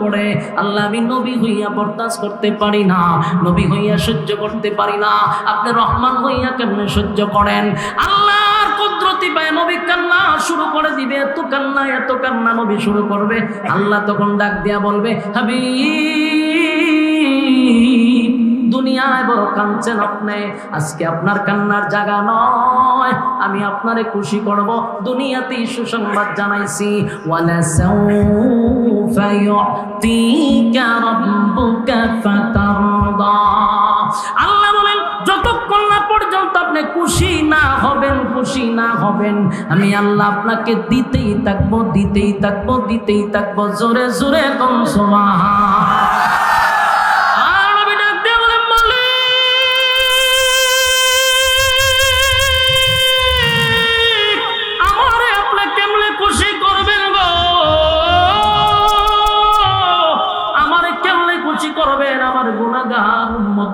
পড়ে, আল্লাহ আমি নবী হইয়া বরদাস্ত করতে পারি না, নবী হইয়া সহ্য করতে পারি না, আপনি রহমান হইয়া কেমনে সহ্য করেন? আল্লাহর কুদরতি পায় নবী কান্না শুরু করে দিবে, এত কান্না নবী শুরু করবে। আল্লাহ তখন ডাক দিয়া বলবে, হাবিব দুনিয়ায় বড় কাঁদছেন আপনি, আজকে আপনার কান্নার জায়গা নয়, আমি আপনারে খুশি করব। দুনিয়াতেই সুসংবাদ জানাইছি, ওয়ালা সাউফা ইউতিকা রাব্বুকা ফাতারদা। আল্লাহ বলেন যতক্ষণ না পর্যন্ত আপনি খুশি না হবেন আমি আল্লাহ আপনাকে দিতেই থাকবো। জোরে জোরে কোন সুবহান।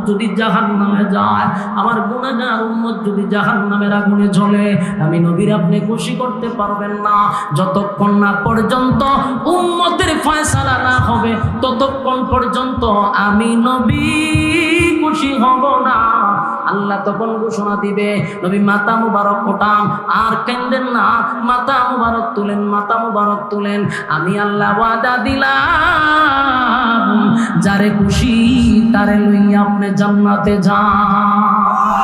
যদি জাহান্নামে যায়, আমার গুনাহগার উম্মত যদি জাহান্নামের আগুনে জ্বলে, আমি নবীর আপনি খুশি করতে পারবেন না। যতক্ষণ না পর্যন্ত উম্মতের ফয়সালা না হবে, ততক্ষণ পর্যন্ত আমি নবী খুশি হব না। আল্লাহ তখন ঘোষণা দিবে, নবী মাথা মুবারক ওঠান, আর কেন্দেন না, মাথা মুবারক তুলেন। আমি আল্লাহ ওয়াদা দিলাম, যারে খুশি তারে লইয়া আপনি জান্নাতে যান।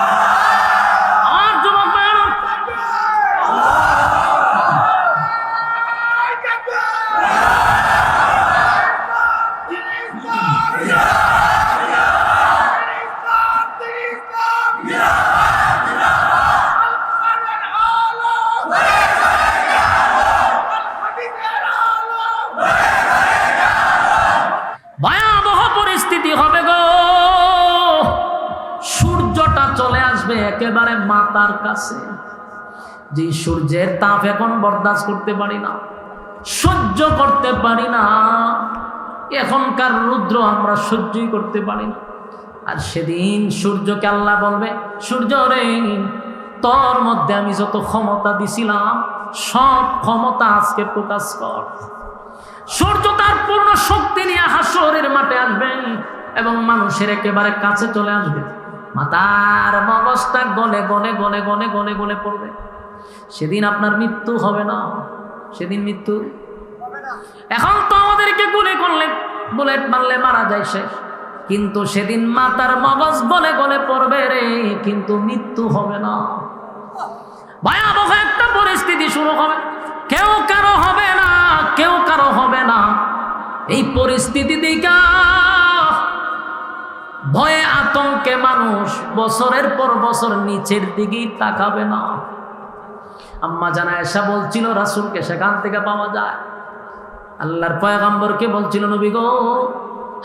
ভয়াবহ পরিস্থিতি হবে গো, সূর্যটা চলে আসবে একেবারে মাথার কাছে, যে সূর্যের তাপ এখন বরদাস্ত করতে পারি না, সহ্য করতে পারি না, এখনকার রৌদ্র আমরা সহ্যই করতে পারি না। আর সেদিন সূর্যকে আল্লাহ বলবে, সূর্য রে, তোর মধ্যে আমি যত ক্ষমতা দিছিলাম সব ক্ষমতা আজকে প্রকাশ কর। সূর্য তার পূর্ণ শক্তি নিয়ে হাসরের মাঠে আসবে এবং মানুষের একেবারে কাছে চলে আসবে, মাথার মগজটা গলে গলে পড়বে। সেদিন আপনার মৃত্যু হবে না, সেদিন মৃত্যু এখন তো আমাদেরকে গুলি করলে, বুলেট মারলে মারা যায় শেষ, কিন্তু সেদিন মাথার মগজ গলে পড়বে রে, কিন্তু মৃত্যু হবে না। ভয়াবহ একটা পরিস্থিতি শুরু হবে, কেউ কারো হবে না। এই পরিস্থিতি দেখা ভয়ে আতঙ্কে মানুষ বছরের পর বছর নিচের দিকেই তাকাবে না। আম্মা জানা আয়েশা বলছিল রাসূলকে সেখান থেকে পাওয়া যায়, আল্লাহর পয়গম্বরকে বলছিল, নবী গো,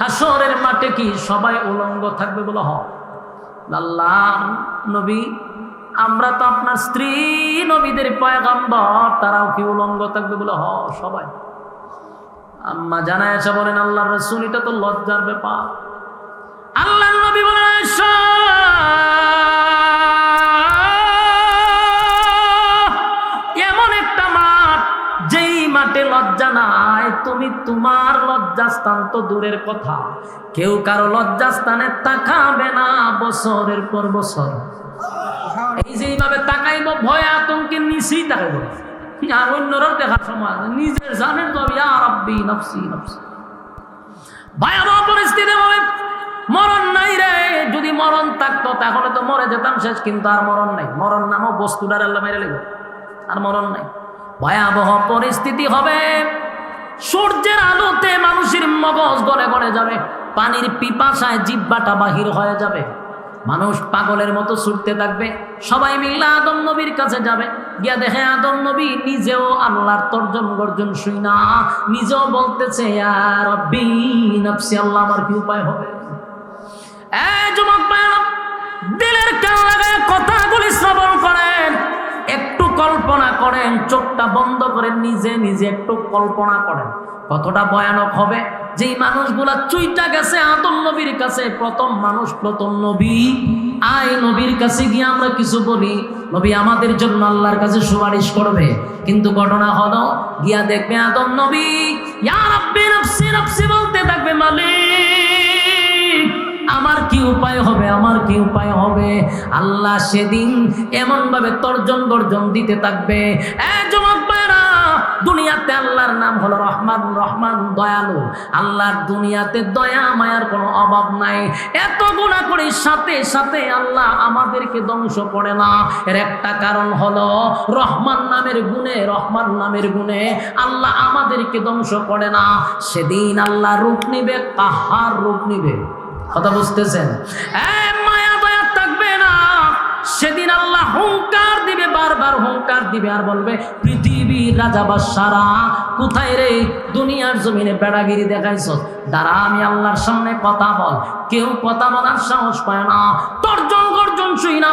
হাসরের মাঠে কি সবাই উলঙ্গ থাকবে? বলো হ। আল্লাহ নবী, আমরা তো আপনার স্ত্রী নবীদের পয়গম্বর, তারাও কি উলঙ্গ থাকবে? বলে হ, সবাই। আম্মা জানা আয়েশা বলেন, আল্লাহর রাসূল, এটা তো লজ্জার ব্যাপার। আল্লাহর নবী বলেন, আয়েশা, এমন একটা মাঠ, যেই মাঠে লজ্জা নাই, তুমি তোমার লজ্জাস্থান তো দূরের কথা, কেউ কারো লজ্জাস্থানে তাকাবে না বছরের পর বছর। এই যে এইভাবে তাকাইব, ভয় আতঙ্কের নিচেই তাকাইব, আর অন্যরাও দেখার সময় নিজের জানেন তো, ইয়া রাব্বি নফসি নফসি। ভয়াবহ পরিস্থিতি হবে, মরণ নাই রে। যদি মরণ থাকতো তাহলে তো মরে যেতাম শেষ, কিন্তু আর মরণ নাই। মরণ নামও বস্তুটার আল্লাহ মেরে লেগে, আর মরণ নাই। ভয়াবহ পরিস্থিতি হবে, সূর্যের আলোতে মানুষের মগজ গলে যাবে, পানির পিপাসায় জিহ্বাটা বাহির হয়ে যাবে, মানুষ পাগলের মতো ছুটতে থাকবে। সবাই মিলে আদম নবীর কাছে যাবে, গিয়া দেখে আদম নবী নিজেও আল্লাহর তর্জন গর্জন শুই না, নিজেও বলতেছে, ইয়া রাব্বি নফসি, আল্লাহ আমার কি উপায় হবে? এই যুবক ভাইরা, দিলের কান লাগায় কথাগুলি শ্রবণ করেন, একটু কল্পনা করেন, চোখটা বন্ধ করে নিজে একটু কল্পনা করেন কতটা ভয়ানক হবে। যেই মানুষগুলা চুইটা গেছে আদম নবীর কাছে, প্রথম মানুষ, প্রথম নবী, আই নবীর কাছে গিয়ে আমরা কিছু বলি, নবী আমাদের জন্য আল্লাহর কাছে সুপারিশ করবে, কিন্তু ঘটনা হলো গিয়া দেখবে আদম নবী ইয়া রাব্বি নাফসি নাফসি বলতে থাকবে, মালিক আমার কি উপায় হবে, আমার কি উপায় হবে। আল্লাহ সেদিন এমন ভাবে তর্জন গর্জন দিতে থাকবে। যুবক ভাইরা, দুনিয়াতে আল্লাহর নাম হলো রহমান, রহমান দয়ালু। আল্লাহর দুনিয়াতে দয়া মায়ার কোনো অভাব নাই। এত গুনাহ করি সাথে সাথে আল্লাহ আমাদেরকে ধ্বংস করে না। এর একটা কারণ হলো রহমান নামের গুণে, রহমান নামের গুণে আল্লাহ আমাদেরকে ধ্বংস করে না। সেদিন আল্লাহ রূপ নিবে, কাহার রূপ নিবে। কথা বুঝতেছেন? মায়া দয়া থাকবে না। সেদিন আল্লাহ হুঙ্কার দিবে, বারবার হুঙ্কার দিবে আর বলবে, পৃথিবীর রাজা বাদশারা কোথায় রে? দুনিয়ার জমিনে বেড়াগিরি দেখাইছ, দাঁড়া আমি আল্লাহর সামনে কথা বল। কেউ কথা বলার সাহস পায় না, তর্জন গর্জন শুই না।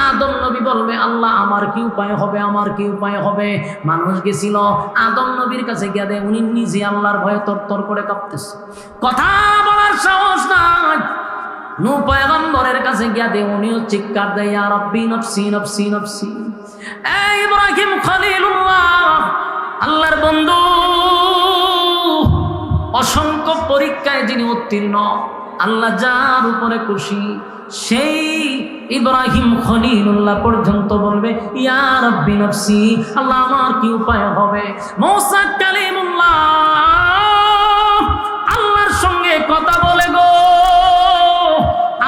আদম নবী বলবে, আল্লাহ আমার কি উপায় হবে, আমার কি উপায় হবে। মানুষ গেছিল আদম নবীর কাছে গিয়ে দেয়, উনি নিজে আল্লাহর ভয়ে তরতর করে কাঁপতেছে, কথা বলার সাহস নাই। নূহ পয়গম্বরের কাছে গিয়া দে, উনিও চিৎকার দেয়, ইয়া রাব্বি নফসি নফসি নফসি। ইব্রাহিম খলিলুল্লাহ, আল্লাহর বন্ধু, অসংখ্য পরীক্ষায় যিনি উত্তীর্ণ, আল্লাহ যার উপরে খুশি, সেই ইব্রাহিম খলিলুল্লাহ পর্যন্ত বলবে, ইয়া রাব্বি নফসি, আল্লাহ আমার কি উপায় হবে। মূসা কালিমুল্লাহ আল্লাহর সঙ্গে কথা বলে গো।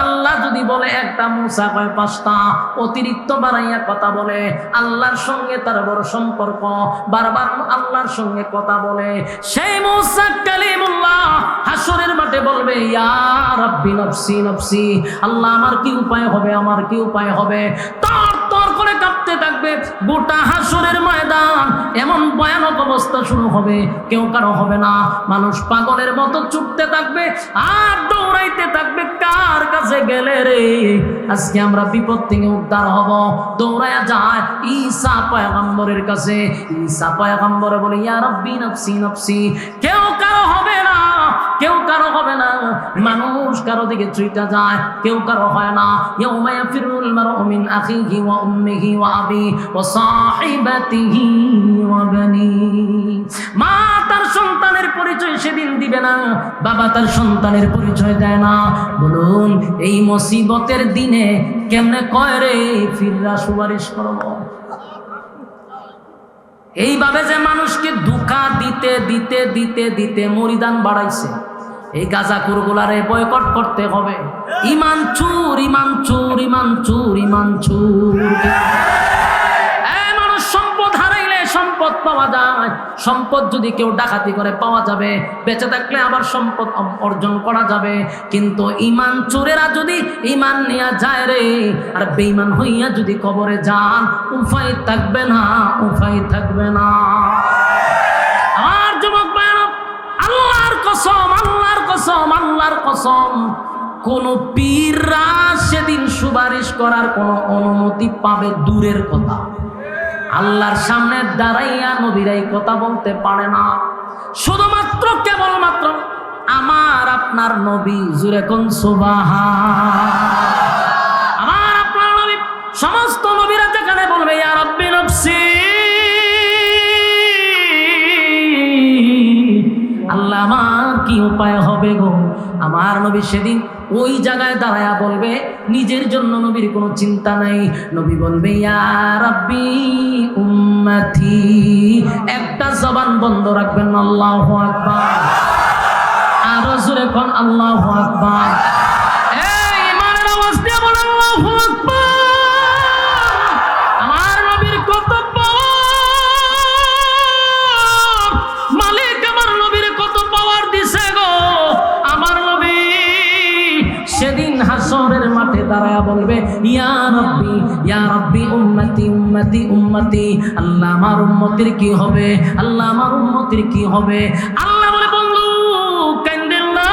আল্লাহ যদি বলে একটা, মূসা কয় পাঁচটা, অতিরিক্ত বাড়াইয়া কথা বলে। আল্লাহর সঙ্গে তার বড় সম্পর্ক, বারবার আল্লাহর সঙ্গে কথা বলে। সেই মূসা কালিমুল্লাহ হাসরের মাঠে বলবে, ইয়া রাব্বি নফসি নফসি, আল্লাহ আমার কি উপায় হবে, আমার কি উপায় হবে। তর তর করে কাঁপতে থাকবে গোটা হাসরের ময়দান। এমন ভয়ানক অবস্থা শুরু হবে, কেউ কারো হবে না। মানুষ পাগলের মতো ছুটতে থাকবে আর দৌড়াইতে থাকবে, কার কাছে গেলে রে আজকে আমরা বিপদ থেকে উদ্ধার হব। দৌড়ায়া যায় ঈসা পয়গম্বরের কাছে। ঈসা পয়গম্বর বলে, ইয়া রাব্বি নফসি নফসি। কেউ কারো হবে না, কেউ কারো হবে না। মানুষ কারো দিকে ছুটে যায়, কেউ কারো হয় না। ইয়াউমা ইয়াফিরুল মারউ মিন আখিহি ওয়া উম্মিহি ওয়া আবি ওয়া সাহিবাতিহি ওয়া বানি। মা তার সন্তানের পরিচয় সেদিন দিবে না, বাবা তার সন্তানের পরিচয় দেয় না। বলুন এই মুসিবতের দিনে কেমনে কয় রে ফিররা সুপারিশ করব। এইভাবে যে মানুষকে ধোঁকা দিতে দিতে দিতে দিতে মরিদান বাড়াইছে, এই গাঁজাখুরগুলারে বয়কট করতে হবে। ইমান চুর, ইমান চুর, ইমান চুর, ইমান চুর। মানুষ সম্পদ হারাইলে সম্পদ পাওয়া যায়, সম্পদ যদি কেউ ডাকাতি করে পাওয়া যাবে, বেঁচে থাকলে আবার সম্পদ অর্জন করা যাবে। কিন্তু ইমান চোরেরা যদি ইমান নিয়ে যায় রে, আর বেঈমান হইয়া যদি কবরে যান, উপায় থাকবে না, উপায় থাকবে না। আমার যুবক ভাইরা, আল্লাহর কসম, আল্লাহর কসম, আল্লাহর কসম, কোন পীররা সেদিন সুপারিশ করার কোন অনুমতি পাবে দূরের কথা। আল্লাহর সামনে দাঁড়াইয়া নবীরাই কথা বলতে পারে না। শুধুমাত্র কেবলমাত্র আমার আপনার নবী, জুরে কোন সুবহান। আমার আপনার নবী, সমস্ত নবীরা যেখানে বলবে ইয়া রাব্বি নফসি, আল্লাহ আমার কি উপায় হবে গো। আমার নবী সেদিন ওই জায়গায় দাঁড়ায়া বলবে, নিজের জন্য নবীর কোনো চিন্তা নাই। নবী বলবে ইয়া রাব্বি উম্মতি। একটা জবান বন্ধ রাখবেন, আল্লাহু আকবার। আরো জোরে কোন আল্লাহু আকবার। এই ইমানের আওয়াজ দিয়ে বলেন আল্লাহু আকবার। আমার নবীর কত পাওয়ার, মালিক আমার নবীর কত পাওয়ার দিছে গো। আমার নবী সেদিন হাসরের মাঠে দাঁড়ায়া বলবে ইয়া রাব্বি উম্মতি উম্মতি উম্মতি। আল্লাহ আমার উম্মতির কি হবে, আল্লাহ আমার উম্মতির কি হবে। আল্লাহ বলে, বন্ধু কান্দেন না।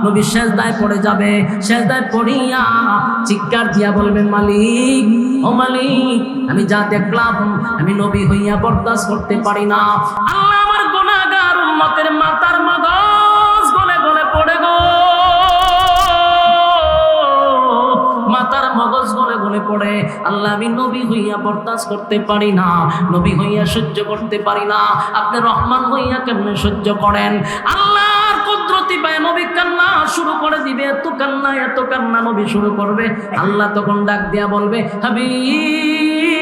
নবী সেজদায় পড়ে যাবে, সেজদায় পড়িয়া চিৎকার দিয়া বলবেন, মালিক ও মালিক, আমি যা দেখলাম আমি নবী হইয়া বরদাস্ত করতে পারি না। আল্লাহ আমার গুনাহগার উম্মতের মাথার মগজ গলে গলে পড়ে গো, মাথার মগজ গলে গলে মনে পড়ে, আল্লাহ আমি নবী হইয়া বরদাস্ত করতে পারি না, নবী হইয়া সহ্য করতে পারি না, আপনি রহমান হইয়া কেমনে সহ্য করেন? আল্লাহর কুদরতি পায় নবী কান্না শুরু করে দিবে, এত কান্না নবী শুরু করবে। আল্লাহ তখন ডাক দিয়া বলবে, হাবিব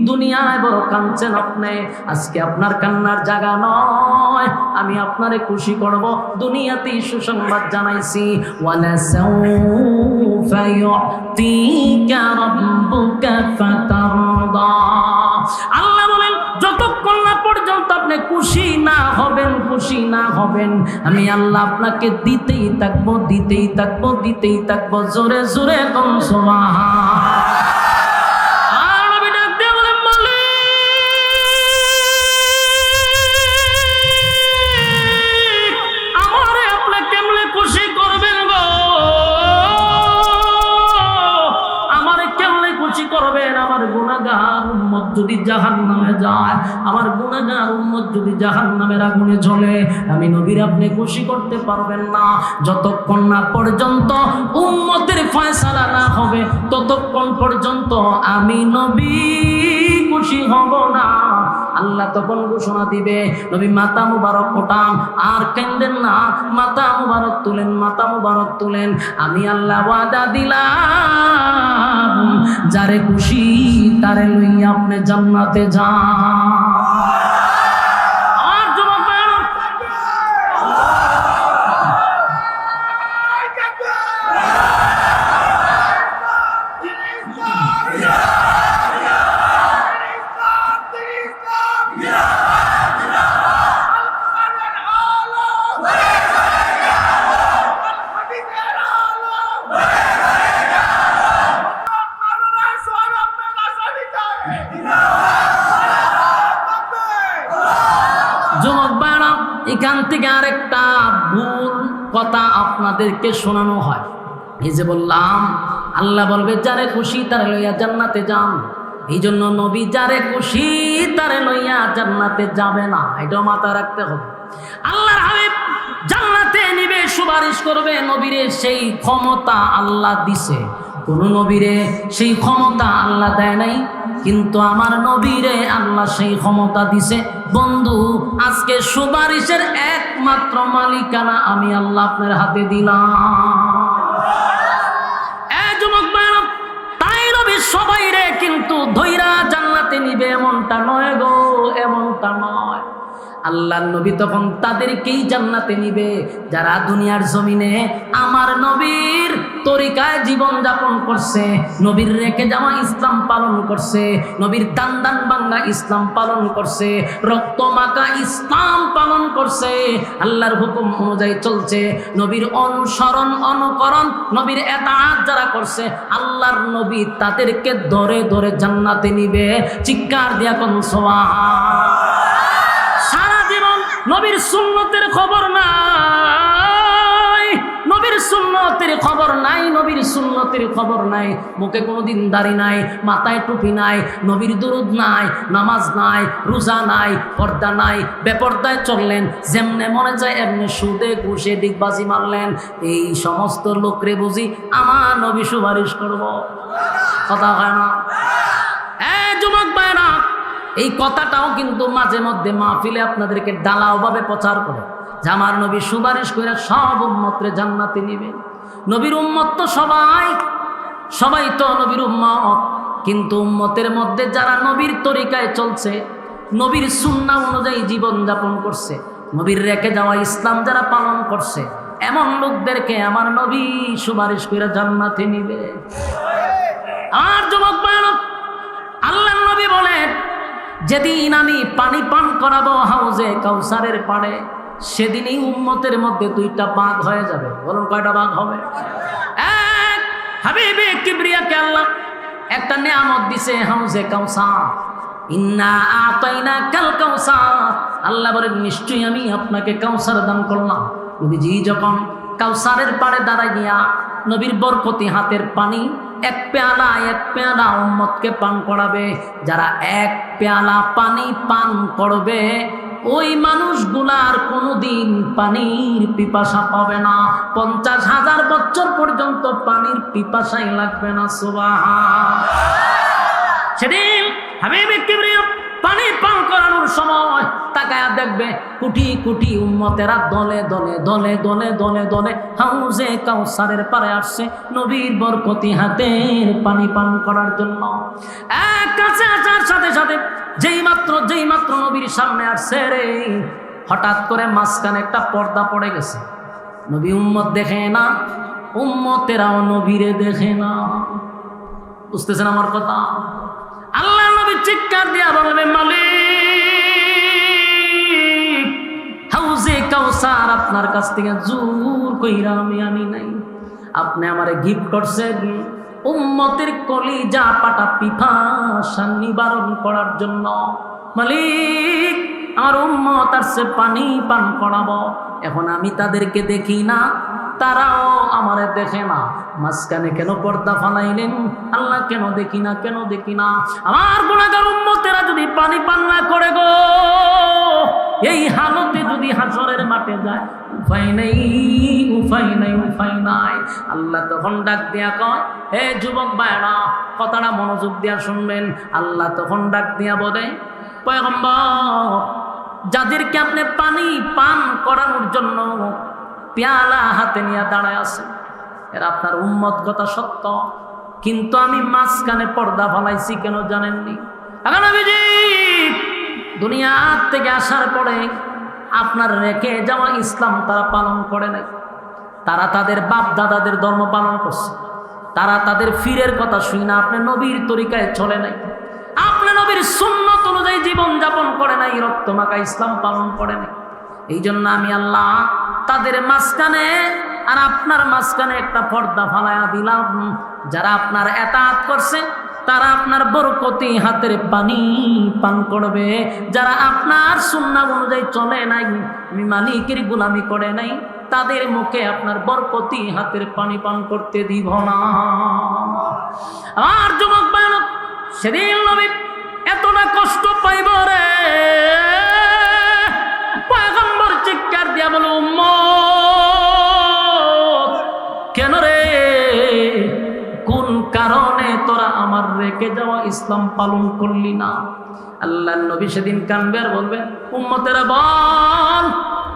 দুনিয়ায় বড় কাঁদছেন আপনি, আজকে আপনার কান্নার জায়গা নয়, আমি আপনারে খুশি করব, দুনিয়াতেই সুসংবাদ জানাইছি। ওয়ালা সাউফা ইউতিকা রাব্বুকা ফাতারদা। আল্লাহ বলেন যতক্ষণ না পর্যন্ত আপনি খুশি না হবেন আমি আল্লাহ আপনাকে দিতেই থাকবো। জোরে জোরে কোন সুবহান। যদি জাহান্নামে যায়, আমার গুনাহগার উম্মত যদি জাহান্নামের আগুনে জ্বলে, আমি নবীর আপনি খুশি করতে পারবেন না। যতক্ষণ না পর্যন্ত উম্মতের ফয়সালা না হবে, ততক্ষণ পর্যন্ত আমি নবী খুশি হব না। আল্লাহ তখন ঘোষণা দিবে, নবী মাথা মুবারক ওঠান, আর কেন্দেন না, মাথা মুবারক তুলেন। আমি আল্লাহ ওয়াদা দিলাম, যারে খুশি তারে লইয়া আপনি জান্নাতে যান। এখান থেকে আরেকটা ভুল কথা আপনাদেরকে শোনানো হয়। এই যে বললাম, আল্লাহ বলবে যারে খুশি তারে লইয়া জান্নাতে যান, এই জন্য নবী যারে খুশি তারে লইয়া জান্নাতে যাবে না, এটাও মাথায় রাখতে হবে। আল্লাহর হাবিব জান্নাতে নিবে, সুপারিশ করবে, নবীরে সেই ক্ষমতা আল্লাহ দিছে। কোন নবীরে সেই ক্ষমতা আল্লাহ দেয় নাই, কিন্তু আমার নবীরে আল্লাহ সেই ক্ষমতা দিছে। বন্ধু, আজকে সুপারিশের একমাত্র মালিকানা আমি আল্লাহ আপনার হাতে দিলাম। যুবক ভাইরা, তাই নবী সবাই রে কিন্তু ধৈরা জান্নাতে নিবে এমনটা নয় গো, এমনটা নয়। আল্লাহর নবী তখন তাদেরকেই জান্নাতে নিবে যারা দুনিয়ার জমিনে আমার নবীর তরিকায় জীবন যাপন করছে, নবীর রেখে যাওয়া ইসলাম পালন করছে, নবীর দান বাংলা ইসলাম পালন করছে, রক্ত মাখা ইসলাম পালন করছে, আল্লাহর হুকুম অনুযায়ী চলছে, নবীর অনুসরণ অনুকরণ নবীর এতাআত যারা করছে, আল্লাহর নবী তাদেরকে ধরে ধরে জান্নাতে নিবে। চিৎকার দিয়া কোন সুবহান। সারা জীবন নবীর সুন্নতের খবর নাই, নবীর সুন্নতের খবর নাই, মুখে কোনোদিন দাড়ি নাই, মাথায় টুপি নাই, নবীর দুরুদ নাই, নামাজ নাই, রোজা নাই, পর্দা নাই, বেপর্দায় চললেন, যেমনে মনে যায় এমনি সুদে ঘুষে ডিগবাজি মারলেন। এই সমস্ত লোকরে বুঝি আমার নবী সুপারিশ করব? কথা হয় না? যুবক ভাইরা, এই কথাটাও কিন্তু মাঝে মধ্যে মাহফিলে আপনাদেরকে ডালাওভাবে প্রচার করে যে আমার নবী সুপারিশ করে সব উম্মতরে জান্নাতে নিবে। নবীর উম্মত তো সবাই তো নবীর উম্মত, কিন্তু উম্মতের মধ্যে যারা নবীর তরিকায় চলছে, নবীর সুন্নাহ অনুযায়ী জীবন যাপন করছে, নবীর রেখে যাওয়া ইসলাম যারা পালন করছে, এমন লোকদেরকে আমার নবী সুপারিশ করে জান্নাতে নিবে। আর যুবক ভাইরা, আল্লাহর নবী বলেন, যেদিন আমি পানি পান করাবো হাউজে কাউসারের পাড়ে, সেদিনই উম্মতের মধ্যে দুইটা ভাগ হয়ে যাবে। বলুন কয়টা ভাগ হবে? এক, হাবিবে কিবরিয়াকে আল্লাহ একটা নিয়ামত দিছে, হাউজে কাউসার। ইন্না আতাইনাকাল কাউসার, আল্লাহ বলেন নিশ্চয়ই আমি আপনাকে কাউসার দান করলাম। নবীজি যখন কাউসারের পাড়ে দাঁড়াইয়া নবীর বরকতি হাতের পানি এক পেয়ালা উম্মতকে পান করাবে, যারা এক পেয়ালা পানি পান করবে ওই মানুষগুলার কোনোদিন পানির পিপাসা পাবে না, 50,000 বছর পর্যন্ত পানির পিপাসাই লাগবে না। সুবহান। সেদিন হাবিবে কিবরিয়া পানি পান করানোর সময় তাকায়া দেখবে কোটি কোটি উম্মতেরা দলে দলে দলে দলে দলে দলে হাউজে কাউসারের পারে আসছে নবীর বরকতি হাতের পানি পান করার জন্য। এক কাছে আসার সাথে সাথে যেই মাত্র নবীর সামনে আসছে রে, হঠাৎ করে মাঝখানে একটা পর্দা পড়ে গেছে। নবী উম্মত দেখে না, উম্মতেরাও নবীরে দেখে না। বুঝতেছেন আমার কথা? আল্লাহ নবী চিৎকার দিয়া বলবে, মালিক, হাউজে কাউসার আপনার কাছ থেকে জোর কইরা আমি আনি নাই, আপনি আমারে গিফট করছেন উম্মতের কলিজা পাটা পিপাসা নিবারণ করার জন্য। মালিক, আমার উম্মত আসছে পানি পান করাবো, এখন আমি তাদেরকে দেখি না, তারাও আমারে দেখে না, মাঝখানে কেন পর্দা ফালাইলেন আল্লাহ? কেন দেখি না, কেন দেখি না? আমার গুনাহগার উম্মতেরা যদি পানি পান না করে গো, এই হালতে যদি হাসরের মাঠে যায়, উপায় নেই, উপায় নাই, উপায় নাই। আল্লাহ তখন ডাক দিয়া কয়, হে যুবক ভাইরা, কথাটা মনোযোগ দিয়া শুনবেন। আল্লাহ তখন ডাক দিয়া বলে, পয়গম্বর, যাদেরকে আপনি পানি পান করানোর জন্য পেয়ালা হাতে নিয়ে দাঁড়ায় আছে, এরা আপনার উম্মত, কথা সত্য, কিন্তু আমি মাঝখানে পর্দা ফলাইছি, কেন জানেননি? এখন নবীজি দুনিয়া থেকে আসার পরে আপনার রেখে যাওয়া ইসলাম তারা পালন করে নাই। তারা তাদের বাপ দাদাদের ধর্ম পালন করছে, তারা তাদের ফিরের কথা শুই না, আপনি নবীর তরিকায় চলে নাই, আপনি নবীর সুন্নত অনুযায়ী জীবন যাপন করে নাই, রক্ত মাখা ইসলাম পালন করে নাই। এই জন্য আমি আল্লাহ তাদের মাঝখানে আর আপনার মাঝখানে একটা পর্দা ফালায়া দিলাম। যারা আপনার এতাত করছে তারা আপনার বরকতি হাতের পানি পান করবে, যারা আপনার সুন্নাহ অনুযায়ী চলে নাই, আমি মালিকের গোলামি করে নাই, তাদের মুখে আপনার বরকতি হাতের পানি পান করতে দিব না। আমার যুবক ভাই, সেদিন নবী এতটা কষ্ট পাইব রে, পয়গম্বর চিৎকার দিয়া বলো, উম্মত, কেন রে, কোন কারণে তোরা আমার রেখে যাওয়া ইসলাম পালন করলি না? আল্লাহ নবী সেদিন কানবে আর বলবে, উম্মতেরা বল,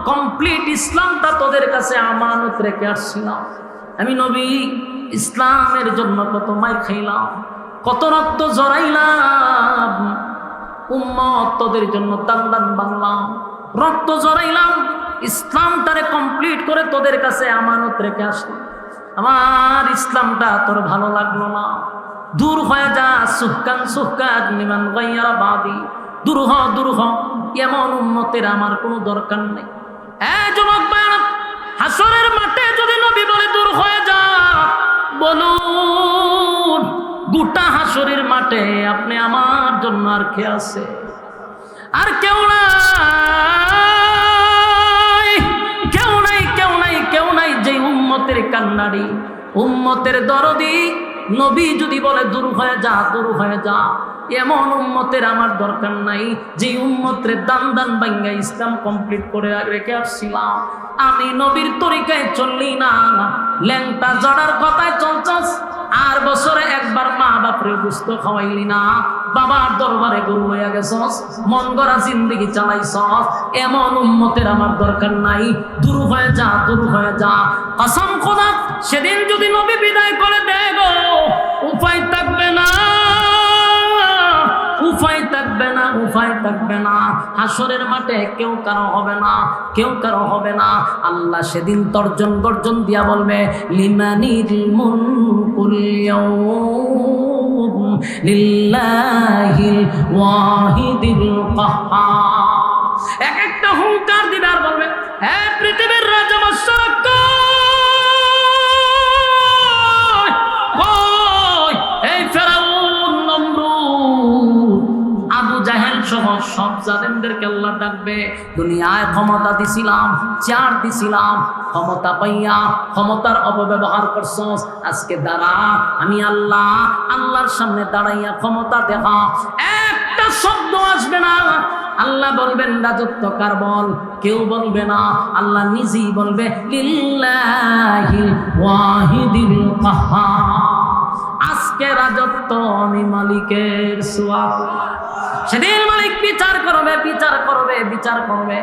কমপ্লিট ইসলামটা তোদের কাছে আমানত রেখে আসছিলাম। আমি নবী ইসলামের জন্য কত মার খাইলাম, কত রক্ত জড়াইলাম, উম্মত তোদের জন্য দান দান বাংলাম, রক্ত জড়াইলাম, ইসলামটারে কমপ্লিট করে তোদের কাছে আমানত রেখে আসলাম। আমার ইসলামটা তোর ভালো লাগলো না, দূর হয়ে যা, সুহকান সুহকান লিমান গায়্যারা বাদি, দূর হ, দূর হ, এমন উম্মতের আমার কোনো দরকার নেই। যুবক ভাইরা, হাসরের মাঠে যদি নবী বলে দূর হয়ে যা, বলুন গোটা হাসরের মাঠে আপনি আমার জন্য আর কে আছে? আর কেউ নাই, কেউ নাই, কেউ নাই, কেউ নাই। যে উম্মতের কান্নারি, উম্মতের দরদি নবী যদি বলে দূর হয়ে যা, দূর হয়ে যা, এমন উম্মতের আমার দরকার নাই। যে উম্মতের দান দান ভাঙ্গা ইসলাম কমপ্লিট করে রেখে আসছিলাম। আমি নবীর তরিকায় চললি না, ল্যাংটা জড়ার কথায় চলছস, আর বছরে একবার মা বাপরে গুস্ত খাওয়াইলি না, বাবার দরবারে গরু হইয়া গেছস, মন গড়া জিন্দেগি চালাইছস, এমন উম্মতের আমার দরকার নাই। দূর হয়ে যা, দূর হয়ে যা। কসম খোদা, সেদিন যদি নবী বিদায় করে দেয় গো, উপায় থাকবে না, উপায় থাকবে না, উপায় থাকবে না। হাসরের মাঠে কেউ কারো হবে না, কেউ কারো হবে না। আল্লাহ সেদিন তর্জন গর্জন দিয়া বলবে, লিমানিল মুলকুল ইয়াউম লিল্লাহিল ওয়াহিদিল কাহ্হার। এক একটা হুঙ্কার দিবে আর বলবে, হে পৃথিবীর রাজা মশাক, এই ফেরাউন, নমরুদ, আবু জাহেল সহ সব জালেমদেরকে আল্লাহ ডাকবে। দুনিয়ায় ক্ষমতা দিছিলাম, চেয়ার দিছিলাম, ক্ষমতা পাইয়া ক্ষমতার অপব্যবহার করছস, আজকে দাঁড়া, আমি আল্লাহ, আল্লাহর সামনে দাঁড়াইয়া ক্ষমতা দেখা। একটা শব্দ আসবে না, আল্লাহ বলবেন রাজত্ব কার বল, কেউ বলবে না, আল্লাহ নিজেই বলবে লিল্লাহিল ওয়াহিদিল কাহ্হার, আজকে রাজত্ব আমি মালিকের। সুবহানাল্লাহ। সেদিন মালিক বিচার করবে, বিচার করবে, বিচার করবে,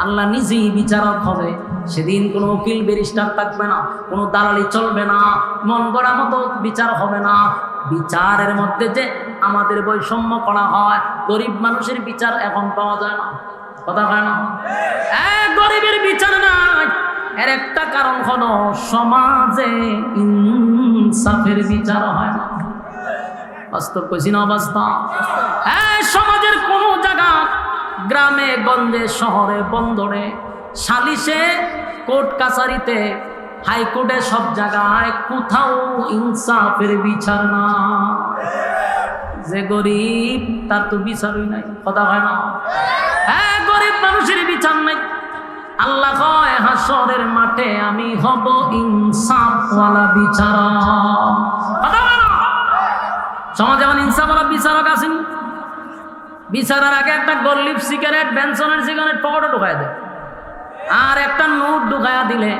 আল্লাহ নিজেই বিচারক হবে। সেদিন কোনো উকিল ব্যারিস্টার থাকবে না, কোনো দালালি চলবে না, মন গড়া মতো বিচার হবে না। বিচারের মধ্যে যে আমাদের বৈষম্য করা হয়, গরিব মানুষের বিচার এখন পাওয়া যায় না, কথা হয় না, গরিবের বিচার নাই। এর একটা কারণ হলো সমাজে ইনসাফের বিচার হয় না। বাস্তব কইছি না বাস্তব? সমাজের কোন জায়গা, গ্রামে গঞ্জে শহরে বন্দরে সালিশে কোর্ট কাছারিতে হাইকোর্টে সব জায়গায় কোথাও ইনসাফের বিচার না। যে গরিব তার তো বিচারই নাই, কথা হয় না, গরিব মানুষের বিচার নাই। আল্লাহ কয় হাসরের মাঠে আমি হব ইনসাফওয়ালা বিচারক, কথা হয় না। সমাজে এখন ইনসাফওয়ালা বিচারক আছেন, বিচারের আগে একটা গল্লিপ সিগারেট, বেনসনের সিগারেট পকেটে ঢুকায় দেয়, আর একটা নোট ঢুকায়া দিলে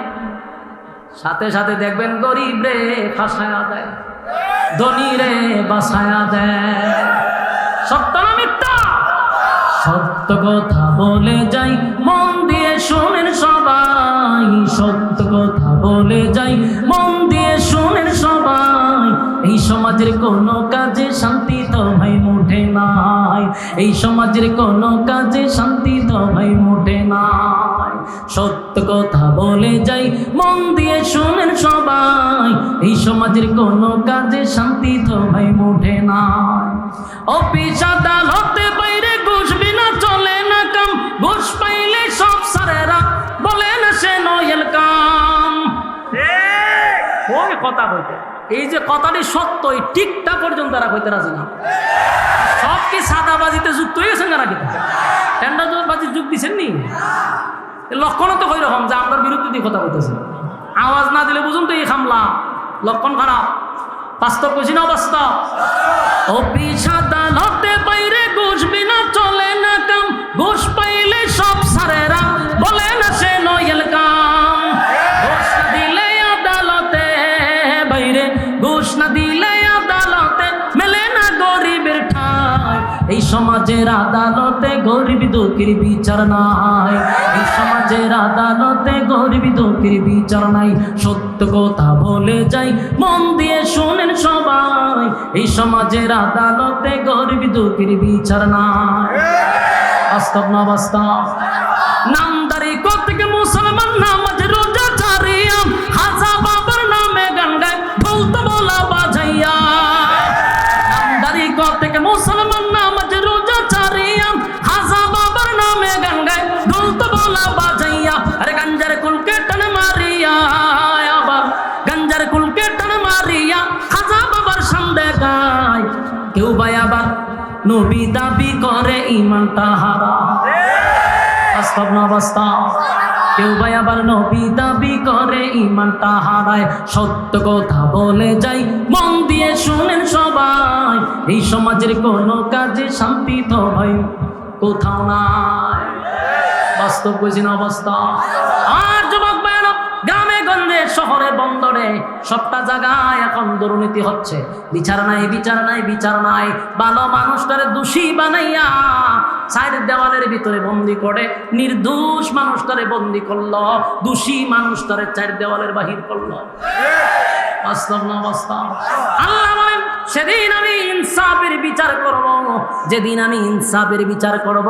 সাথে সাথে দেখবেন গরিব রে ফাঁসায়া দেয়, ধনী রে বাসায়া দেয়। সত্য না মিথ্যা? সত্য কথা বলে যাই, মন দিয়ে শোনেন সবাই, সত্য কথা বলে যাই, মন দিয়ে শোনেন সবাই। এই সমাজের কোনো কাজে শান্তি তো ভাই মোটে নাই, এই সমাজের কোনো কাজে শান্তি তো ভাই মোটে নাই। সত্য কথা বলে যাই, মন দিয়ে শোনেন সবাই, এই সমাজের কোনো কাজে শান্তি তো ভাই মোটে নাই। অফিস আদালতে বাইরে ঘুষ বিনা চলে না কাম, ঘুষ পাইলে সব সারেরা বলে না সে নয়েল কাম। ওই কথা কইতে, এই যে কথাটি সত্য, এই ঠিকটা পর্যন্ত তারা কইতে রাজি না। সব কি সাদাবাজিতে যুক্ত হয়ে গেছেন নাকি? টেন্ডারবাজির যুগ দিচ্ছেন নি? লক্ষণ তো ওই রকম যে আমরা বিরুদ্ধে দিয়ে কথা বলতেছে, আওয়াজ না দিলে বুঝুন তো এই হামলা লক্ষণ খারাপ। বাস্তব কইছি না বাস্তব? অফিস আদালতে বাইরে ঘুষ বিনা চলে না কাম, ঘুষ পাইলে সব সারেরা বলে না সে নয়েল কাম। ঘুষ না দিলে আদালতে বাইরে, ঘুষ না দিলে আদালতে মেলে না গরিবের ঠাঁই। এই সমাজের আদালতে গরিব দুঃখীর বিচার নাই, এই সমাজের আদালতে গরিব দুঃখীর বিচার নাই। সত্য কথা বলে যাই, মন দিয়ে শোনেন সবাই, এই সমাজের আদালতে গরিব দুঃখীর বিচার নাই। বাস্তব না বাস্তব? নামদারি থেকে মুসলমান নামাজ রোজা ছাড়িয়া, খাজা বাবার নামে গান গায় বলতে বলা বাজাইয়া। নামদারি থেকে মুসলমান নামাজ রোজা ছাড়িয়া, খাজা বাবার নামে গান গায় বলতে বলা বাজাইয়া। আরে গাঞ্জার কুলকে টান মারিয়া, আবার গাঞ্জার কুলকে টান মারিয়া খাজা বাবার সামনে গায়। কেউ ভাই আবার নবী দাবি করে ইমানটা হারা। বাস্তব না বাস্তব? কেউ ভাই আবার নবী দাবি করে ইমানটা হারায়। সত্য কথা বলে যাই, মন দিয়ে শুনেন সবাই, এই সমাজের কোনো কাজে শান্তি তো ভাই কোথাও নাই। বাস্তব কইছি না বাস্তব? আর যুবক ভাইরা, গ্রামে গঞ্জে শহরে বন্দরে সবটা জায়গায় এখন দুর্নীতি হচ্ছে। বিচার নাই, বিচার নাই, বিচার নাই। ভালো মানুষটারে দোষী বানাইয়া সাইডের দেওয়ালের ভিতরে বন্দি করে, নির্দোষ মানুষটারে বন্দি করলো, দোষী মানুষটারে চার দেওয়ালের বাহির করলো। বাস্তব না বাস্তব? আল্লাহ বলেন সেদিন আমি ইনসাফের বিচার করব। যেদিন আমি ইনসাফের বিচার করব,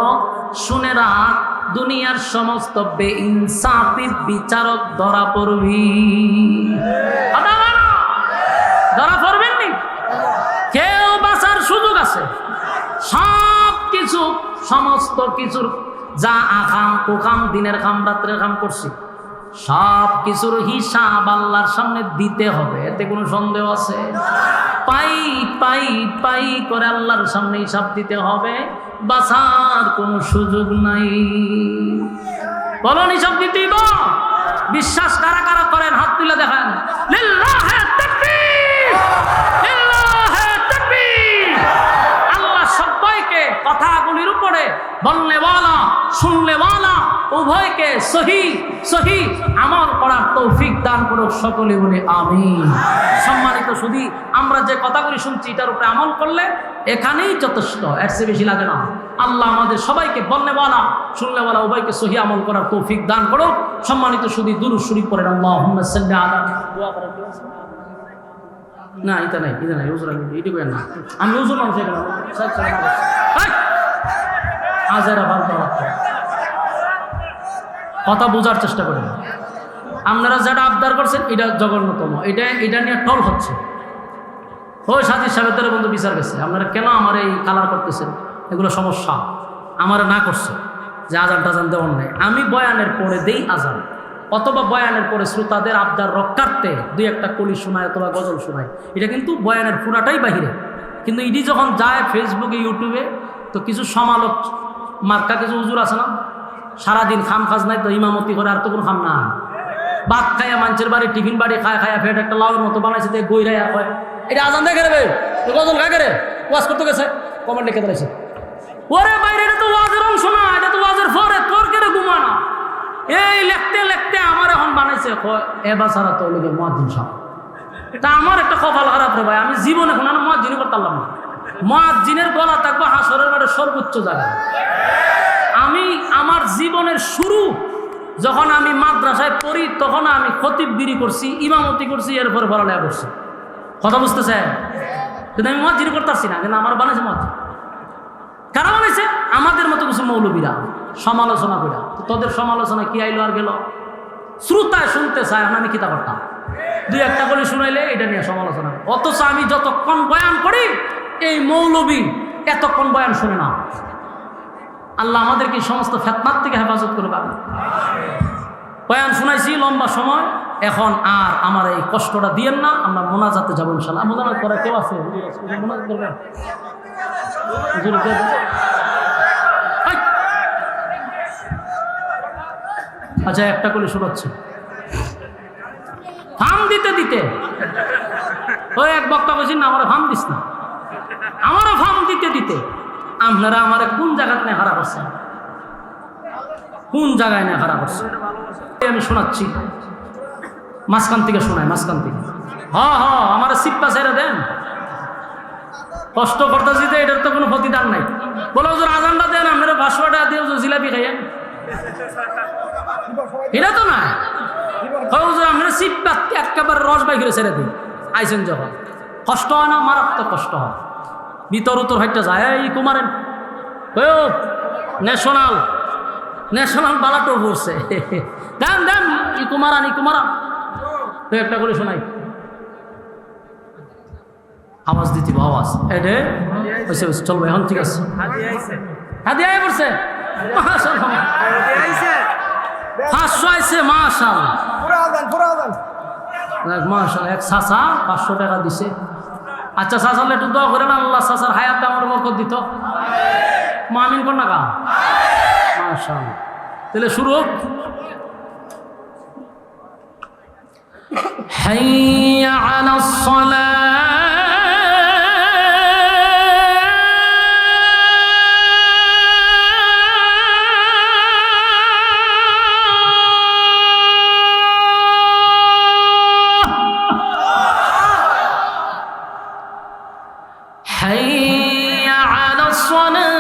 শুনে রাখ, দুনিয়ার সমস্ত বেইনসাফি বিচারক ধরা পড়বি। ধরা পড়বেন নি? কেউ বাঁচার সুযোগ আছে? সব কিছু, সমস্ত কিছুর যা আকাম কুকাম, দিনের কাম রাত্রের কাম করছি, সব কিছুর হিসাব আল্লাহর সামনে দিতে হবে, এতে কোনো সন্দেহ আছে? পাই পাই পাই করে আল্লাহর সামনে হিসাব দিতে হবে, বাঁচার কোনো সুযোগ নাই। বলুন হিসাব দিতেই বা বিশ্বাস কারা কারা করেন? হাত তুলে দেখান। লিল্লাহে তাকবীর, লিল্লাহে তাকবীর। আল্লাহ সবাইকে কথাগুলির উপরে বলনেওয়ালা শুননেওয়ালা উভয়কে সহি সহি আমল করার তৌফিক দান করুক, সকলে বলে আমিন। সম্মানিত সুধী, আমরা যে কথাগুলি শুনছি এটার উপরে আমল করলে এখানেই যথেষ্ট, এর চেয়ে বেশি লাগে না। আল্লাহ আমাদের সবাইকে বলনেওয়ালা শুননেওয়ালা উভয়কে সহি আমল করার তৌফিক দান করুক। সম্মানিত সুধী, দুরূদ শরীফ পড়েন। আল্লাহুম্মা সাল্লি আলা, না এটা নাই, এটা নাই, হুজুর এটি করেন না, আমি হুজুর মানুষ এখানে আজেরা ফালতু কথা বোঝার চেষ্টা করেন। আপনারা যেটা আবদার করছেন এটা জঘন্যতম, এটা নিয়ে টল হচ্ছে। ওই সাথী সাহেবের বন্ধু বিচার গেছে, আপনারা কেন আমার এই কালার করতেছেন, এগুলো সমস্যা আমার না করছে যে আজান টাজান দেওয়ার নেই। আমি বয়ানের পরে দেই আজান, অথবা বয়ানের পরে শ্রোতাদের আবদার রক্ষার্থে দুই একটা কলি শোনায় অথবা গজল শোনায়, এটা কিন্তু বয়ানের পুরাটাই বাহিরে। কিন্তু ইডি যখন যায় ফেসবুকে ইউটিউবে, তো কিছু সমালোচ মার্কা কিছু হুজুর আছে না, সারাদিন খাম খাজ নাই তো ইমামতি করে, আর তো কোনো খাম না, ভাত খাইয়া মানুষের বাড়ি টিফিন বাড়ি খায় খাইয়া ফেট একটা লাউর মতো বানাইছে, গইরাই আর হয় এটা আজান দেখে রে, গজল খায় রে, ওয়াজ করতে গেছে, কমেন্ট লিখে দিয়েছে, ওরে বাইরে এটা তো ওয়াজের অংশ না, এটা তো ওয়াজের পরে, তোর কেটে ঘুমানা। এই লেখতে লেখতে আমার এখন বানাইছে এবার সারা তো লোকের মুয়াজ্জিন সাহেব। তা আমার একটা কপাল খারাপ রে ভাই, আমি জীবনে এখন আর মুয়াজ্জিনই করতে পারলাম না। মুয়াজ্জিনের গলা থাকবো হাসরের মাঠে সর্বোচ্চ জায়গায়। আমি আমার জীবনের শুরু যখন আমি মাদ্রাসায় পড়ি, তখন আমি খতিবগিরি করছি, ইমামতি করছি, এরপরে পড়ালেখা করছি। কথা বুঝতেছে? কিন্তু আমি মুয়াজ্জিন করতে পারছি না, কিন্তু আমার বানাইছে মুয়াজ্জিন। কারা বানাইছে? আমাদের মতো কিছু মৌলবীরা সমালোচনা করে। তোদের সমালোচনা কি আইলো আর গেল, শ্রোতায় শুনতে চায়, আমি কিতা করতাম, দুই একটা করে শুনাইলে এটা নিয়ে সমালোচনা। অথচ আমি যতক্ষণ বয়ান করি, এই মৌলবী এতক্ষণ বয়ান শুনে না। আল্লাহ আমাদেরকে সমস্ত ফিতনার থেকে হেফাজত করে পাবেন। বয়ান শুনাইছি লম্বা সময়, এখন আর আমার এই কষ্টটা দিয়েন না, আমরা মোনাজাতে যাবো ইনশাআল্লাহ। মোনাজাত করা কেউ আছে? মোনাজাত করবেন? আচ্ছা, একটা করে শোনাচ্ছি। ফার্ম দিতে দিতে ওই এক বক্তা বলছেন না, আমার ফার্ম দিস না, আমারও ফার্ম দিতে দিতে আপনারা আমার কোন জায়গায় নিয়ে হারা করছেন, কোন জায়গায় নিয়ে হারা করছেন। আমি শোনাচ্ছি, মাঝখান থেকে শোনায়, মাঝখান থেকে। আমার সিপ্পা ছেড়ে দেন, কষ্ট করতেছি যে এটার তো কোনো প্রতিদান নাই। বলো হুজুর আজানটা দেন, আপনারা 500 টাকা দিয়ে জিলাপি খাইয়েন, এটা তো না। হুজুর আপনারা সিপ্পা একেবারে রস বাই করে ছেড়ে দিন, আইসেন যখন কষ্ট হয় না, মারাত্মক কষ্ট হয়, ভিতর উত্তর হাইটটা যায়। এই কুমারেন ন্যাশনাল ন্যাশনাল বালাটো পড়ছে, দেন দেন ই কুমারান, ই কুমারান, তো একটা করে শোনাই, আওয়াজ দিতে আওয়াজ এডে হয়েছে, চলবে এখন, ঠিক আছে। হাদিয়া পড়ছে, 500 আইছে, মাশাআল্লাহ মাশাআল্লাহ। এক চাচা 500 টাকা দিছে। আচ্ছা চাচালে একটু দোয়া করেন, আল্লাহ চাচার হায়াতে আমার বরকত দিত। আমিন কর না কা, মাশাআল্লাহ। তাহলে শুরু হোক। হাইয়া আলাস সালাহ, حي على الصلاة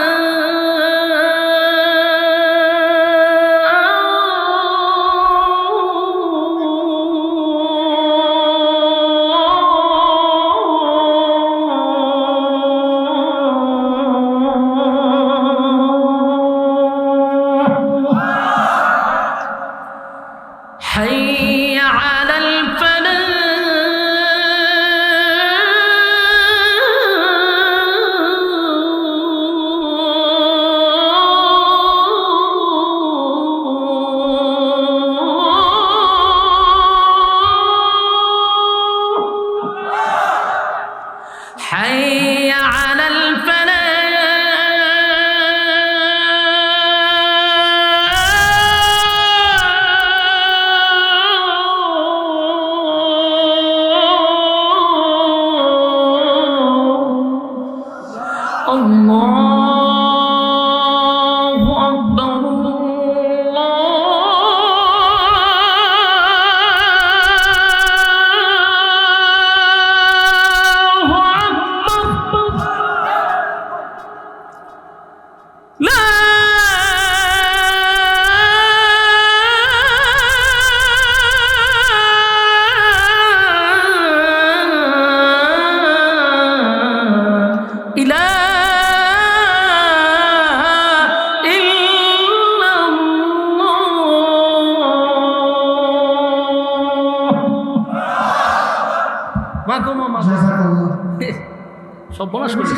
সব বলাস করে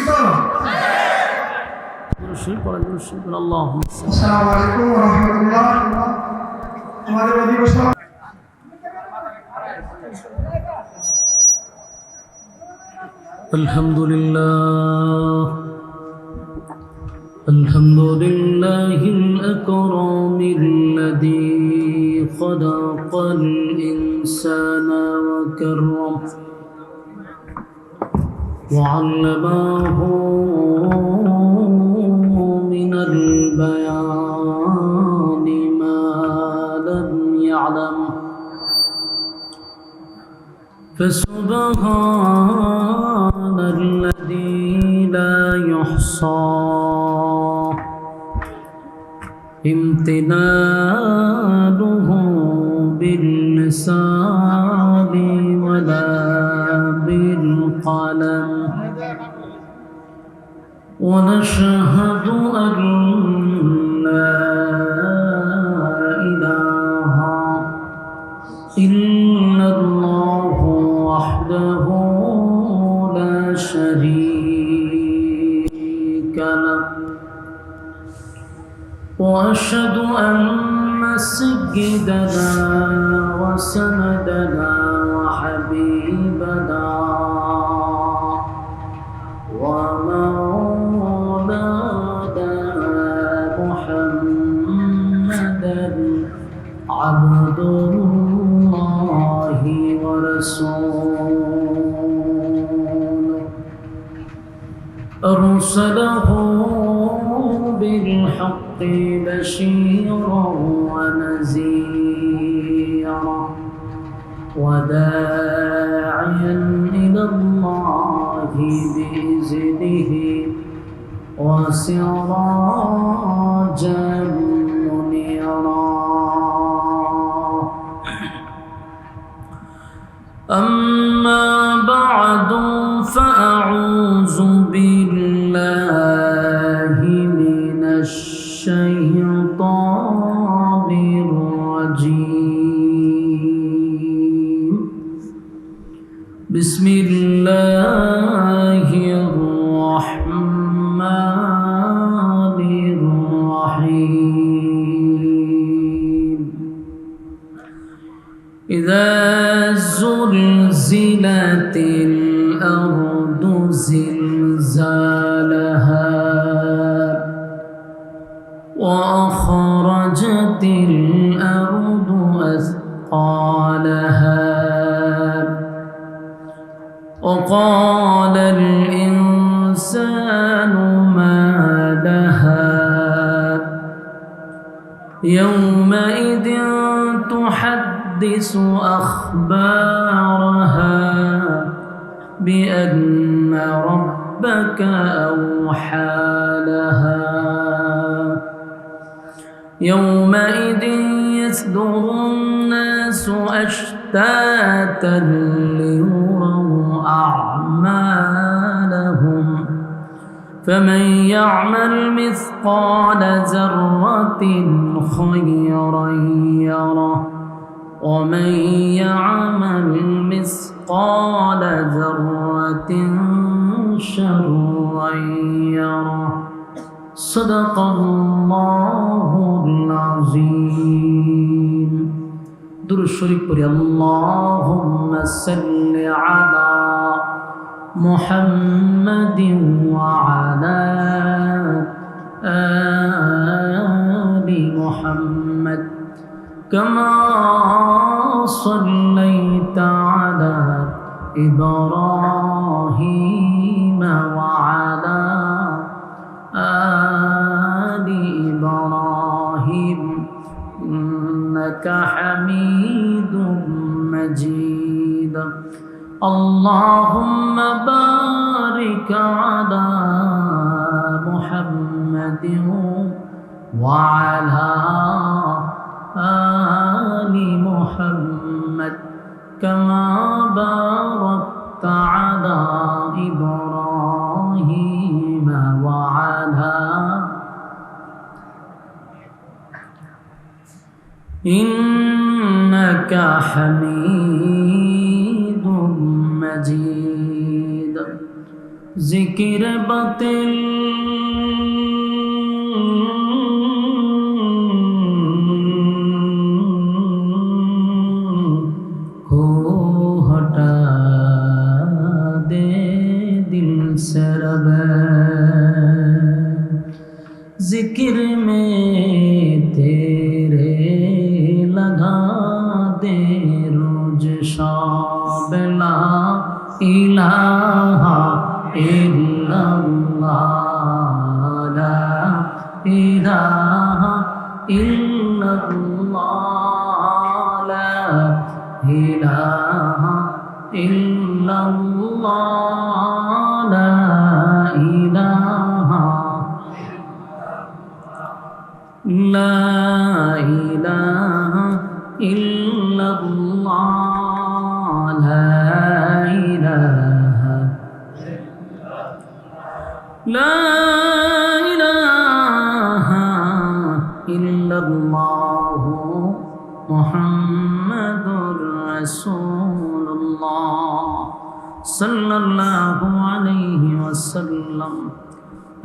আল্লাহ আসসালামু আলাইকুম ওয়া রাহমাতুল্লাহ। আমাদের অধিবেশন الحمد لله الحمد لله الأكرم الذي خلق الإنسان وكرم وعلمه من البيان ما لم يعلم فسبحان الذي لا يحصى امتنانه باللسان ولا بالقلم ونشهد أن لا إله إلا الله وحده لا شريك له وأشهد أن سيدنا وسندنا وحبيبنا ومولانا محمدا عبد الله ورسوله أرسله بالحق بشيرا ونذيرا وداعيا إلى الله بإذنه وسراجا منيرا أما بعد فأعوذ بالله من الشيطان الرجيم بسم الله الرحمن الرحيم إذا زلزلت الأرض زلزالها وأخرجت الأرض أثقالها وقال الإنسان ما لها يومئذ تحدث أخبارها بأن ربك أوحى لها يومئذ يصدر الناس أشتاتا ليروا أعمالهم فمن يعمل مثقال ذرة خيرا يره ومن يعمل مثقال ذرة شرا يره صدق الله العظيم درود الشريف قولي اللهم صل على محمد وعلى آل محمد كما صليت على إبراهيم وعلى آل إبراهيم إنك حميد مجيد اللهم بارك على محمد وعلى آل محمد كما باركت على إبراهيم وعلى إنك حميد مجيد ذکر باطل کو ہٹا دے دل سے رب ذکر میں تیرے لگا دے روز شب لا الہ الا اللہ لا الہ الا اللہ لا الہ الا اللہ لا الہ لا إله إلا الله لا إله لا إله إلا الله محمد رسول الله صلى الله عليه وسلم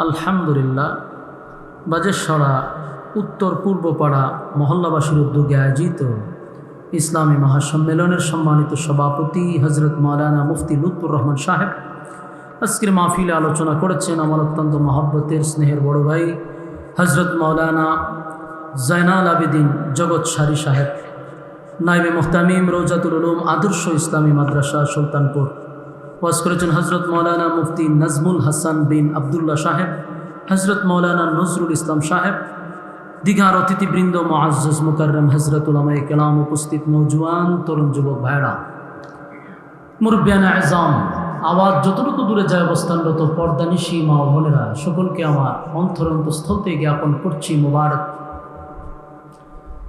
الحمد لله বাজেশ্বরা উত্তর পূর্বপাড়া মহল্লাবাসীর উদ্যোগে আয়োজিত ইসলামী মহাসম্মেলনের সম্মানিত সভাপতি হজরত মাওলানা মুফতি লুৎফুর রহমান সাহেব আজকের মাহফিলে আলোচনা করেছেন আমার অত্যন্ত মহব্বতের স্নেহের বড় ভাই হজরত মাওলানা জয়নাল আবেদিন জগৎ সারি সাহেব নায়েবে মুহতামিম রওজাতুল উলুম আদর্শ ইসলামী মাদ্রাসা সুলতানপুর। ওয়াজ করেছেন হজরত মাওলানা মুফতি নাজমুল হাসান বিন আবদুল্লাহ সাহেব, হজরত মাওলানা নজরুল ইসলাম সাহেব, দীঘার অতিথিবৃন্দ, মুআজ্জাজ মুকাররম হজরত উলামায়ে কেরাম, উপস্থিত নওজোয়ান তরুণ যুবক ভাইরা, মুরব্বিয়ান আযম, আওয়াজ যতটুকু দূরে যায় অবস্থানরত পর্দানিশী মা ও বোনেরা, সকলকে আমার অন্তরন্তস্থল থেকে জ্ঞাপন করছি মোবারক।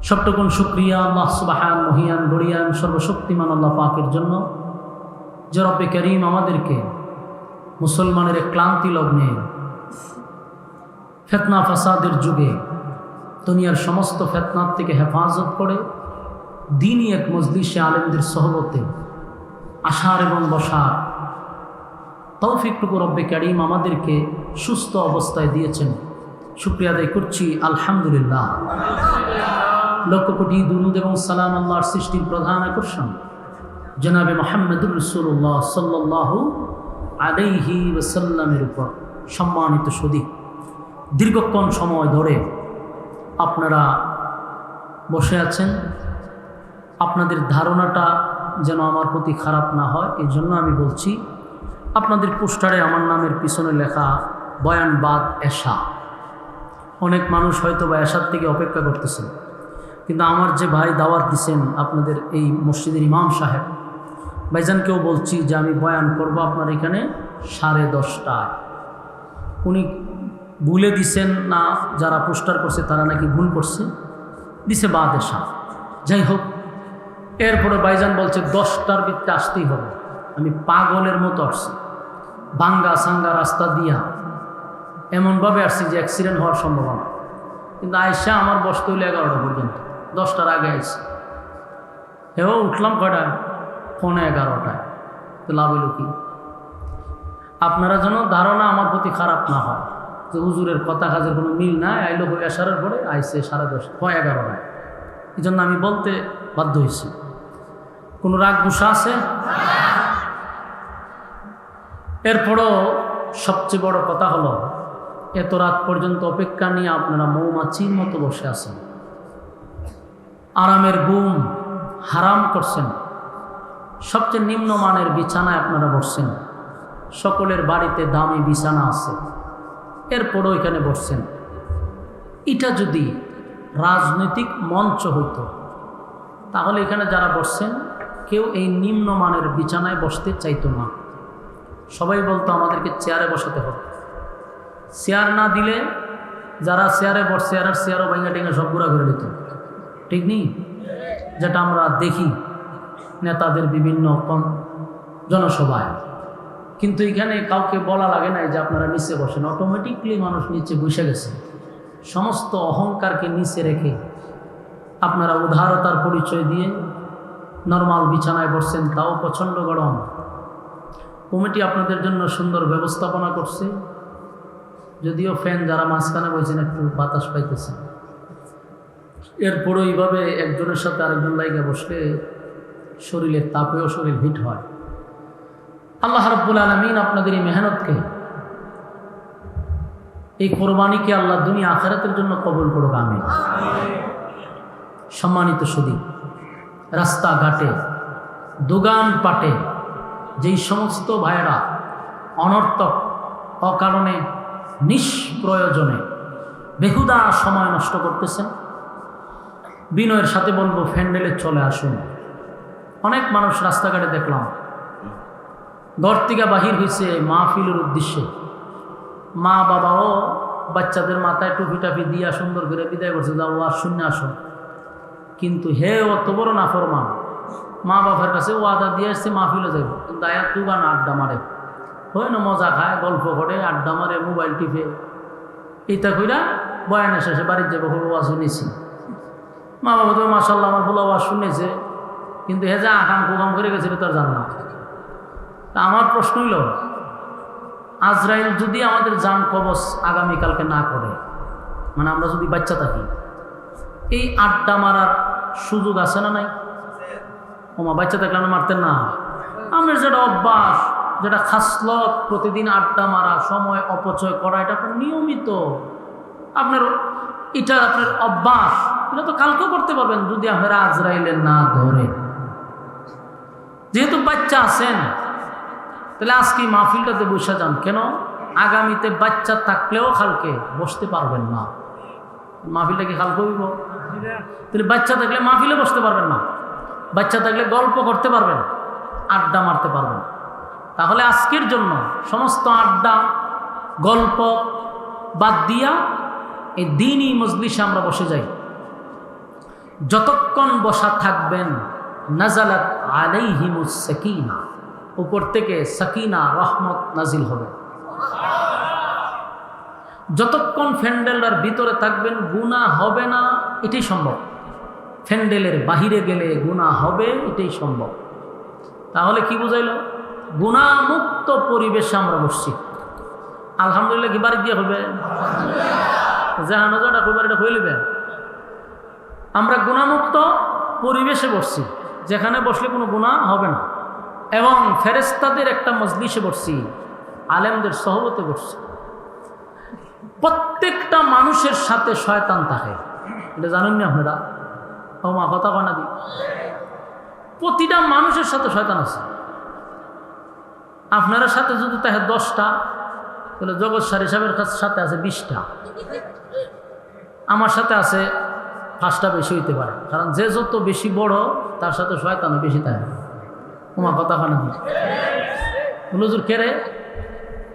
সবটুকুন শুকরিয়া আল্লাহ সুবহান মহিয়ান গড়িয়ান সর্বশক্তিমান আল্লাহ পাকের জন্য, যে রব্বে করিম আমাদেরকে মুসলমানের এক ক্লান্তি লগ্নে ফিতনা ফাসাদের যুগে দুনিয়ার সমস্ত ফিতনার থেকে হেফাজত করে দ্বীনি এক মজলিসে আলেমদের সহবতে আসার এবং বসার তৌফিকটুকু রব্বে করিম আমাদেরকে সুস্থ অবস্থায় দিয়েছেন। শুকরিয়া আদায় করছি আলহামদুলিল্লাহ। লক্ষ কোটি দুরুদ এবং সালাম আল্লাহর সৃষ্টির প্রধান আকর্ষণ জনাবে মুহাম্মদুর রাসূলুল্লাহ সাল্লাল্লাহু আলাইহি ওয়াসাল্লামের উপর। সম্মানিত সুধী, দীর্ঘক্ষণ সময় ধরে আপনারা বসে আছেন, আপনাদের ধারণাটা যেন আমার প্রতি খারাপ না হয় এই জন্য আমি বলছি, আপনাদের পোস্টারে আমার নামের পিছনে লেখা বয়ান বাদ এশা। অনেক মানুষ হয়তো বা এশার থেকে অপেক্ষা করতেছেন, কিন্তু আমার যে ভাই দাওয়াত দিচ্ছেন আপনাদের এই মসজিদের ইমাম সাহেব ভাইজানকেও বলছি যে আমি বয়ান করব আপনার এখানে 10:30টায়। উনি ভুলে দিছেন না, যারা পোস্টার করছে তারা নাকি ভুল করছে, দিছে বাদ এশা। যাই হোক, এরপরে ভাইজান বলছে 10টার ভিতরে আসতেই হবে। আমি পাগলের মতো আসছি, বাঙ্গা সাঙ্গা রাস্তা দিয়া এমনভাবে আসছি যে অ্যাক্সিডেন্ট হওয়ার সম্ভাবনা, কিন্তু আয়সা আমার বসতে হইলে 11টা পর্যন্ত, 10টার আগে আইসি। এও উঠলাম কয়টায়? 11:15টায়। তো লাভ হইল কি? আপনারা যেন ধারণা আমার প্রতি খারাপ না হয় যে হুজুরের কথা কাজের কোনো মিল নাই, আইলো হয়ে আসার পরে আইসে 10:30 11টায়। এই জন্য আমি বলতে বাধ্য হয়েছি। কোনো রাগ গুসা আছে? এরপরও সবচেয়ে বড় কথা হলো, এত রাত পর্যন্ত অপেক্ষা নিয়ে আপনারা মৌমাছির মতো বসে আছেন, আরামের ঘুম হারাম করছেন, সবচেয়ে নিম্নমানের বিছানায় আপনারা বসছেন। সকলের বাড়িতে দামি বিছানা আছে, এরপরও এখানে বসছেন। এটা যদি রাজনৈতিক মঞ্চ হইতো তাহলে এখানে যারা বসছেন কেউ এই নিম্নমানের বিছানায় বসতে চাইতো না। সবাই বলতো আমাদেরকে চেয়ারে বসাতে হবে। চেয়ার না দিলে যারা চেয়ারে বসছে আর চেয়ারও ভাঙা টেঙ্গা সব গুঁড়া করে দিত, ঠিক নেই? যেটা আমরা দেখি নেতাদের বিভিন্ন জনসভায়। কিন্তু এখানে কাউকে বলা লাগে না যে আপনারা নিচে বসেন, অটোমেটিকলি মানুষ নিচে বসে গেছে। সমস্ত অহংকারকে নিচে রেখে আপনারা উদারতার পরিচয় দিয়ে নর্মাল বিছানায় বসছেন, তাও প্রচণ্ড গরম। কমিটি আপনাদের জন্য সুন্দর ব্যবস্থাপনা করছে, যদিও ফ্যান যারা মাঝখানে বসেছেন একটু বাতাস পাইতেছেন, এরপরও এইভাবে একজনের সাথে আরেকজন লাইগা বসলে শরীরের তাপেও শরীর হিট হয়। আল্লাহ রাব্বুল আলামিন আপনাদের এই মেহনতকে, এই কোরবানিকে আল্লাহ দুনিয়া আখিরাতের জন্য কবুল করুক, আমিন। সম্মানিত সুধী, রাস্তাঘাটে দোকান পাটে যেই সমস্ত ভাইয়েরা অনর্থক অকারণে নিষ্প্রয়োজনে বেহুদা সময় নষ্ট করতেছেন, বিনয়ের সাথে বলবো ফ্যান্ডেলে চলে আসুন। অনেক মানুষ রাস্তাঘাটে দেখলাম ঘর থেকে বাহির হয়েছে মাহফিলের উদ্দেশ্যে, মা বাবাও বাচ্চাদের মাথায় টুপি টাপি দিয়া সুন্দর করে বিদায় করছে, যাও আর শূন্য আসো। কিন্তু হে অত বড় নাফরমান, মা বাবার কাছে ওয়াদা দিয়ে আসছে মাহফিলে যাইব, কিন্তু আয়াত দুগান আড্ডা মারে, হয় না মজা খায়, গল্প করে, আড্ডা মারে, মোবাইল টিপে, এইটা কইরা বয়ানের শেষে বাড়ির যাবো ওয়াজ শুনেছি। মা বাবা তো মাসাল্লাহ আমার বলে ওয়াজ শুনেছে, কিন্তু হে যা আকাম কুকাম করে গেছিল তার জান না। আমার প্রশ্ন হইল, আজরাইল যদি আমাদের জান কবজ আগামীকালকে না করে, মানে আমরা যদি বাচ্চা থাকি, এই আড্ডা মারার সুযোগ আছে না নাই? ওমা বাচ্চা থাকলে না মারতেন না। আমাদের যেটা অভ্যাস, যেটা খাসলত, প্রতিদিন আড্ডা মারা, সময় অপচয় করা, এটা আপনার নিয়মিত, আপনার এটা আপনার অভ্যাস, এটা তো কালকেও করতে পারবেন যদি আপনারা আজরাইলে না ধরে। যেহেতু বাচ্চা আছেন, তাহলে আজকে মাহফিলটাতে বসে যান। কেন? আগামীতে বাচ্চা থাকলেও কালকে বসতে পারবেন না। মাহফিলটা কি কালকে হইব? তাহলে বাচ্চা থাকলে মাহফিলে বসতে পারবেন না, বাচ্চা থাকলে গল্প করতে পারবেন, আড্ডা মারতে পারবেন। তাহলে আজকের জন্য সমস্ত আড্ডা গল্প বাদ দিয়া এই দ্বীনি মজলিসে আমরা বসে যাই। যতক্ষণ বসা থাকবেন, নাজালাত আলাইহিমুস সাকিনা, উপর থেকে সাকিনা রহমত নাজিল হবে। যতক্ষণ ফ্যান্ডেলের ভিতরে থাকবেন গুনাহ হবে না, এটাই সম্ভব। ফ্যান্ডেলের বাহিরে গেলে গুনাহ হবে, এটাই সম্ভব। তাহলে কি বুঝাইল? গুনাহমুক্ত পরিবেশে আমরা বসছি। আলহামদুলিল্লাহ কি বাড়ি দিয়ে হবে? জাহানজাটা কইবারটা হয়ে নেবেন। আমরা গুনাহমুক্ত পরিবেশে বসছি, যেখানে বসলে কোনো গুনাহ হবে না, এবং ফেরেশতাদের একটা মজলিসে বসছি, আলেমদের সহবতে বসছি। প্রত্যেকটা মানুষের সাথে শয়তান থাকে, এটা জানেন না আপনারা? ও মা কথা কয় না দি, প্রতিটা মানুষের সাথে শয়তান আছে। আপনার সাথে যদি তাহে 10টা, তাহলে জগৎ সারি সাহেবের সাথে আছে 20টা, আমার সাথে আছে 5টা বেশি হইতে পারে। কারণ যে যত বেশি বড়, তার সাথে শয়তান বেশি থাকে। ওমা কথা হয় না হুজুর কেড়ে?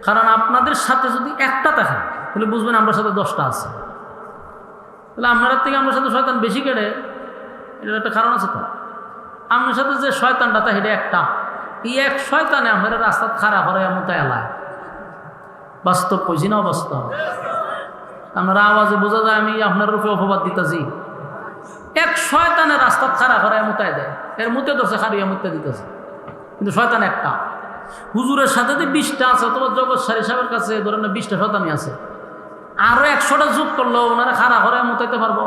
কারণ আপনাদের সাথে যদি একটা থাকে, তাহলে বুঝবেন আমার সাথে 10টা আছে। তাহলে আপনার থেকে আমার সাথে শয়তান বেশি কেড়ে, এটার একটা কারণ আছে তো। আপনার সাথে যে শয়তানটা তা হেঁটে একটা, এই এক শয়তানে আপনার রাস্তা খারাপ হয়, এমন তাই এলায় বাস্তব কইছি না অবাস্তব? আপনারা আওয়াজে বোঝা যায় আমি আপনার রূপে অপবাদ দিতেছি। এক শয়তানে রাস্তা খারাপ হয়, এমতায় দেয়, এর মুতে ধরছে খারিয়া মুতে দিতেছে, কিন্তু শয়তান একটা। হুজুরের সাথে যে 20টা আছে, অথবা জগৎ সারি সাহেবের কাছে ধরেন 20টা শয়তানি আছে, আরো 100টা যোগ করলো ওনারা খারাপ হরে মুতাইতে পারবো?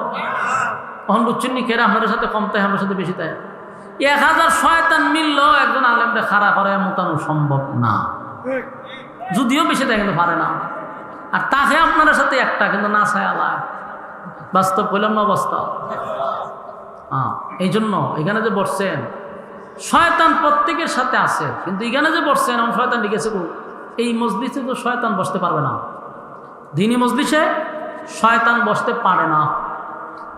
তখন বুঝছেন নি কেরা আপনার সাথে কম তাই, আমার সাথে বেশি তাই। 1000 শয়তান মিললেও একজন আলেমটা খারাপ হরে মুতানো সম্ভব না, যদিও বেশি তাই, কিন্তু পারে না। আর তাকে আপনার সাথে একটা, কিন্তু না ছায় আলায়। বাস্তব বললাম না বাস্তব? এই জন্য এখানে যে বসছেন, শয়তান প্রত্যেকের সাথে আছে, কিন্তু এখানে যে বসছেন এমন শয়তান লিখেছে এই মজলিসে তো শয়তান বসতে পারবে না। দ্বীনি মজলিসে শয়তান বসতে পারে না।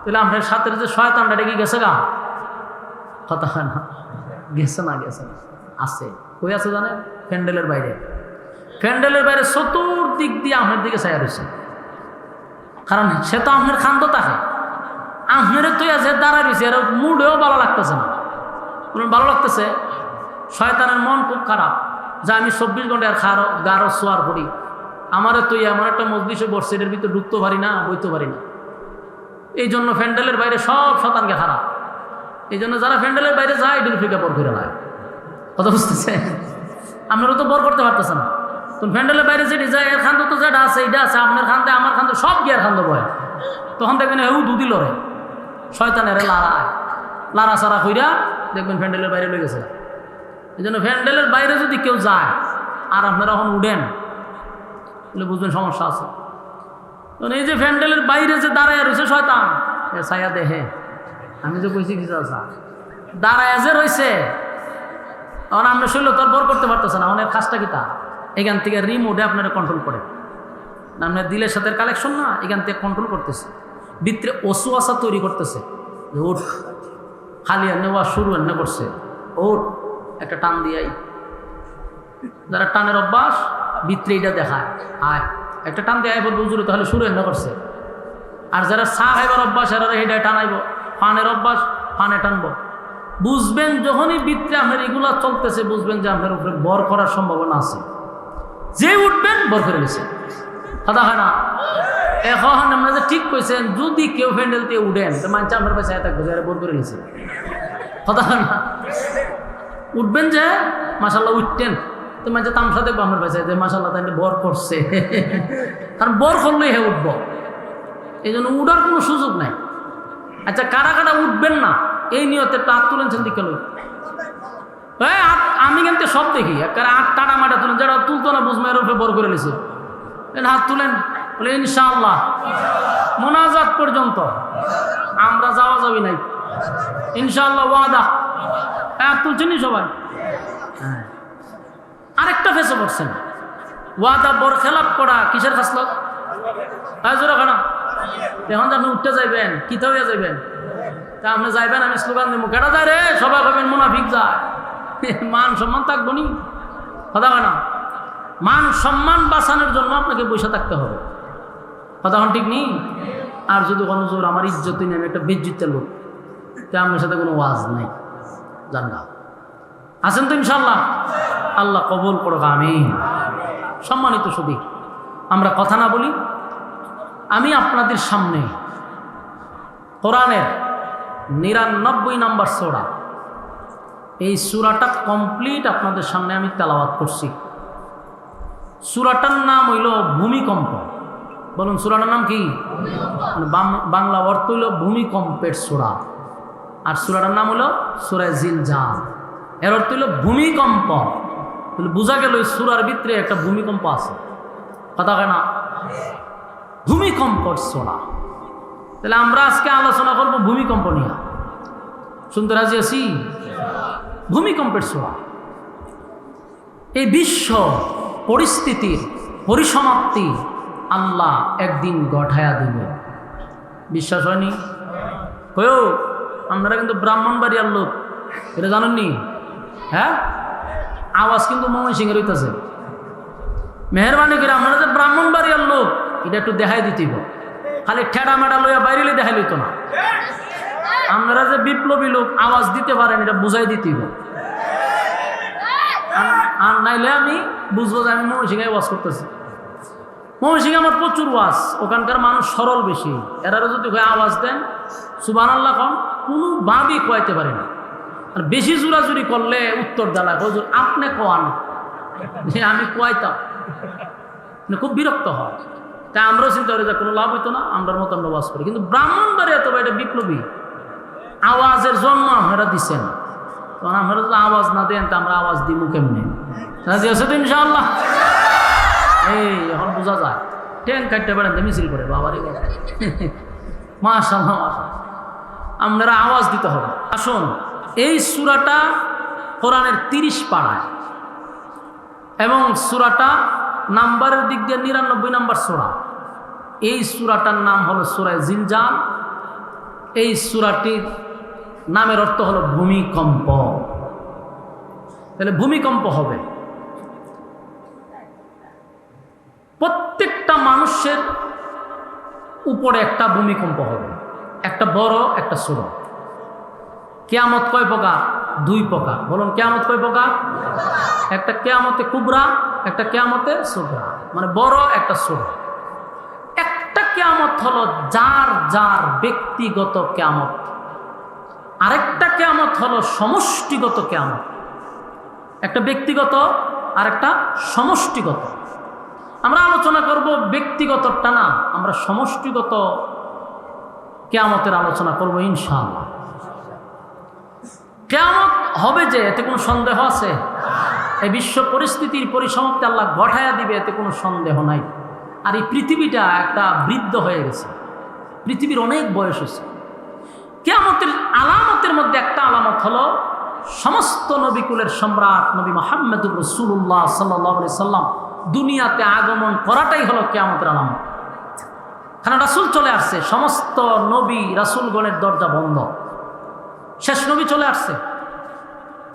তাহলে আপনার সাথে যে শয়তানটা ডেকে গেছে গা, কথা হয় না? গেছে না? গেছে না, আছে। কই আছে জানেন? প্যান্ডেলের বাইরে। প্যান্ডেলের বাইরে চতুর্দিক দিয়ে আপনার দিকে চাইয়া রয়েছে, কারণ সে তো আপনার খান্ত থাকে। আপনার তুই আছে দাঁড়ায় রয়েছে, আর মুডেও ভালো লাগতেছে না। ভালো লাগতেছে, শয়তানের মন খুব খারাপ যে আমি 24 ঘন্টা আর গারো সোয়ার করি, আমারে তুই এমন একটা মজলিসে বসছে, এটার ভিতরে ঢুকতে পারি না, বইতে পারি না। এই জন্য প্যান্ডেলের বাইরে সব শতানকে খারাপ। এই জন্য যারা প্যান্ডেলের বাইরে যায়, এটির ফিকা পর ফিরে লায়। কথা বুঝতেছে? আপনারা তো বর করতে পারতেছেন না। তো প্যান্ডেলের বাইরে যেটি যায় এর খান্দ তো যেটা আছে এটা আছে, আপনার খান্দে আমার খান্দে সব গিয়ার খান্দ বয়। তখন দেখবেন হেউ দুদি লড়ে শয়তানের লারা সারা কইরা দেখবেন প্যান্ডেলের বাইরে লয়ে গেছে। এই জন্য প্যান্ডেলের বাইরে যদি কেউ যায় আর আপনারা এখন উঠেন তাহলে বুঝবেন সমস্যা আছে। এই যে প্যান্ডেলের বাইরে যে দাঁড়ায় রয়েছে শয়তান এ ছায়া দেহে, আমি যে কইছি কিছু আছে দাঁড়ায় যে রয়েছে, তখন আমরা শৈল তোর বর করতে পারতেছে না। অনেক খাসটা কি তা এখান থেকে রিমোটে আপনারা কন্ট্রোল করে, আপনার দিলের সাথে কালেকশন না, এখান থেকে কন্ট্রোল করতেছে, ভিতরে ওসুয়াশা তৈরি করতেছে যে ওঠ খালি নেওয়া শুরু এনে করছে, ওঠ একটা টান দিয়াই। যারা টানের অভ্যাস ভিতরে এটা দেখায় আয় একটা টান দিয়ে আয় বলবো জুড়ে, তাহলে শুরু এনে করছে। আর যারা চা খাইবার অভ্যাস এরা হেডায় টানাইব, পানের অভ্যাস পানে টানবো। বুঝবেন যখনই ভিতরে আপনার এগুলা চলতেছে বুঝবেন যে আপনার উপরে বর করার সম্ভাবনা আছে। যে উঠবেন বর করে নিছে কথা হয় না। এখন আপনারা যে ঠিক কইছেন যদি কেউ প্যান্ডেল দিয়ে উঠেন তো মানছে আপনার পাশে থাকবে যে বর করে নিছে কথা হয় না। উঠবেন যে মাশাল্লাহ উঠতেন তো মানছে তামসা দেখবো আপনার পাশে যে মাশাল্লাহ তাই বর করছে, কারণ বর করলেই হে উঠবো, এই জন্য উঠার কোনো সুযোগ নাই। আচ্ছা কারা কারা উঠবেন না এই নিয়তে একটু হাত তুলেছেন দিকে লোক, আমি কিন্তু সব দেখি একটা আট টাটা মাটা তুলেন, যারা তুলতো না বুঝমের উপরে বর করে নিছে হাত তুলেন বলে ইনশাআল্লাহ মোনাজাত পর্যন্ত আমরা যাওয়া যাবি নাই ইনশাআল্লাহ ওয়াদা। হাত তুলছেনই সবাই। হ্যাঁ আরেকটা ফেসে পড়ছেন ওয়াদা বর খেলাপ করা কিসের খাসলত জোরা খানা। এখন যে আপনি উঠতে যাইবেন কিতা হইয়া যাইবেন তা আপনি যাইবেন আমি স্লোগান দেবো কেটা যায় রে সবাই ভাবেন মুনাফিক যায়, মান সম্মান থাকবো নি কথা হয় না। মান সম্মান বাঁচানোর জন্য আপনাকে বসে থাকতে হবে কথা হন ঠিক নেই। আর যদি কোনো জোর আমার ইজ্জত নেই আমি একটা বেজ্জিতের লোক তা আপনার সাথে কোনো ওয়াজ নাই জানগা আছেন তো ইনশাল্লাহ। আল্লাহ কবুল করো আমিন। সম্মানিত সুধী আমরা কথা না বলি, আমি আপনাদের সামনে কোরআনের 99 নম্বর সূরা, এই সূরাটা কমপ্লিট আপনাদের সামনে আমি তেলাওয়াত করছি। সূরাটার নাম হইল ভূমিকম্প। বলুন সূরাটার নাম কি? বাংলা অর্থ হইল ভূমিকম্পের সূরা, আর সূরাটার নাম হলো সূরা জিলজাল। এর অর্থ হইল ভূমিকম্প। বোঝা গেল এই সূরার ভিতরে একটা ভূমিকম্প আছে কথা হয় না, ভূমিকম্পর সূরা। তাহলে আমরা আজকে আলোচনা করব ভূমিকম্প নিয়ে। শুনতে রাজি আছি? ভূমিকম্পের সূরা। এই বিশ্ব পরিস্থিতির পরিসমাপ্তি আল্লাহ একদিন গঠায়া দিবে, বিশ্বাস হয়নি? হয়েও আপনারা কিন্তু ব্রাহ্মণবাড়িয়ার লোক, এটা জানেননি? হ্যাঁ আওয়াজ কিন্তু ময়মনসিংহের হইতেছে। মেহরবানি করে আপনারা যে ব্রাহ্মণবাড়িয়ার লোক এটা একটু দেখাই দিতেইব, খালি ঠেডা মেডা লইয়া বাইরে দেখাই লইত না। আপনারা যে বিপ্লবী লোক আওয়াজ দিতে পারেন এটা বুঝাই দিতেইব, আর নাইলে আমি বুঝবো যে আমি ময়মনসিংহে ওয়াজ করতেছি। ময়মনসিংহে আমার প্রচুর ওয়াজ, ওখানকার মানুষ সরল বেশি, এরারও যদি আওয়াজ দেন সুবহানাল্লাহ কম কোনোভাবেই কয়াইতে পারে না। আর বেশি জোরাজুরি করলে উত্তর দেলা হুজুর আপনি কোয়ান যে আমি কোয়াইতাম, খুব বিরক্ত হয়। তাই আমরাও চিন্তা করি যে কোনো লাভ হইতো না, আমরার মতো আমরা ওয়াজ করি। কিন্তু ব্রাহ্মণবাড়িয়া তো এটা বিপ্লবী, আওয়াজের জন্য আপনারা দিচ্ছেন, তখন আপনারা যদি আওয়াজ না দেন তা আমরা আওয়াজ দিব কেমনে? রাজি আছে তো ইনশাআল্লাহ? এই এখন বোঝা যায় ট্যাং কাটতে পারেন মিছিল করে বাবারই মাশাআল্লাহ আপনারা আওয়াজ দিতে হবে। আসুন এই সূরাটা কোরআনের 30 পাড়ায় এবং সূরাটা নাম্বারের দিক দিয়ে 99 নম্বর সূরা। এই সূরাটার নাম হলো সূরা জিলজাল। এই সূরাটির নামের অর্থ হলো ভূমিকম্প। তাহলে ভূমিকম্প হবে, প্রত্যেকটা মানুষের উপরে একটা ভূমিকম্প হবে, একটা বড় একটা ছোট। কিয়ামত কয় প্রকার? 2 প্রকার। বলুন কিয়ামত কয় প্রকার? একটা কিয়ামতে কুবরা, একটা কিয়ামতে সুগরা, মানে বড় একটা ছোট। একটা কিয়ামত হলো যার যার ব্যক্তিগত কিয়ামত, আরেকটা কিয়ামত হলো সমষ্টিগত কিয়ামত। একটা ব্যক্তিগত আর একটা সমষ্টিগত। আমরা আলোচনা করব ব্যক্তিগতটা না, আমরা সমষ্টিগত কিয়ামতের আলোচনা করব ইনশাআল্লাহ। কিয়ামত হবে যে, এতে কোনো সন্দেহ আছে? এই বিশ্ব পরিস্থিতির পরিসমাপ্তি আল্লাহ ঘটায়া দিবে, এতে কোনো সন্দেহ নাই। আর এই পৃথিবীটা একটা বৃদ্ধ হয়ে গেছে, পৃথিবীর অনেক বয়স হয়েছে। কিয়ামতের আলামতের মধ্যে একটা আলামত হলো সমস্ত নবিকুলের সম্রাট নবী মুহাম্মদুর রাসূলুল্লাহ সাল্লাল্লাহু আলাইহি সাল্লাম দুনিয়াতে আগমন করাটাই হলো কিয়ামতের আলামত। কারণ রাসূল চলে আসছে, সমস্ত নবী রাসূলগণের দরজা বন্ধ, শেষ নবী চলে আসছে,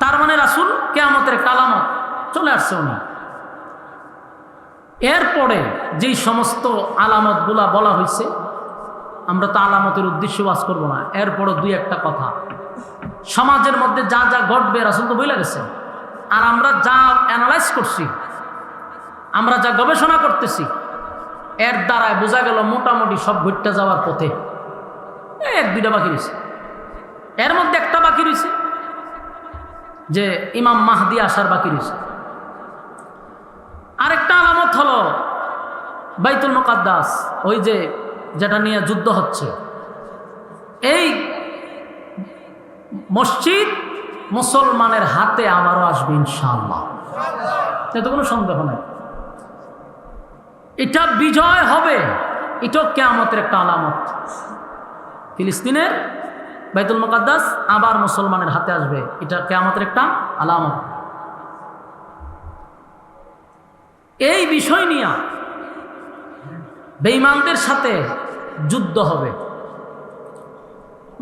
তার মানে রাসূল কিয়ামতের একটা আলামত, চলে আসছে উনি। এরপরে যেই সমস্ত আলামতগুলা বলা হয়েছে, আমরা তো আলামতের উদ্দেশ্যে ওয়াজ করবো না, এরপরও দুই একটা কথা। সমাজের মধ্যে যা যা ঘটবে রাসূল তো বলে গেছে, আর আমরা যা অ্যানালাইজ করছি, আমরা যা গবেষণা করতেছি, এর দ্বারায় বোঝা গেল মোটামুটি সব ঘটতে যাওয়ার পথে। এক দুইটা বাকি রয়েছে, এর মধ্যে একটা বাকি রয়েছে যে ইমাম মাহদি আসার বাকি রয়েছে। আরেকটা আলামত হলো বাইতুল মুকাদ্দাস, ওই যে যেটা নিয়ে যুদ্ধ হচ্ছে, এই মসজিদ মুসলমানের হাতে আবারও আসবে ইনশাআল্লাহ, এতে কোনো সন্দেহ নাই। এটা বিজয় হবে, এটাও কিয়ামতের একটা আলামত। ফিলিস্তিনের বাইতুল মুকাদ্দাস আবার মুসলমানের হাতে আসবে, এটা কিয়ামতের একটা আলামত। এই বিষয় নিয়ে বেঈমানদের সাথে যুদ্ধ হবে,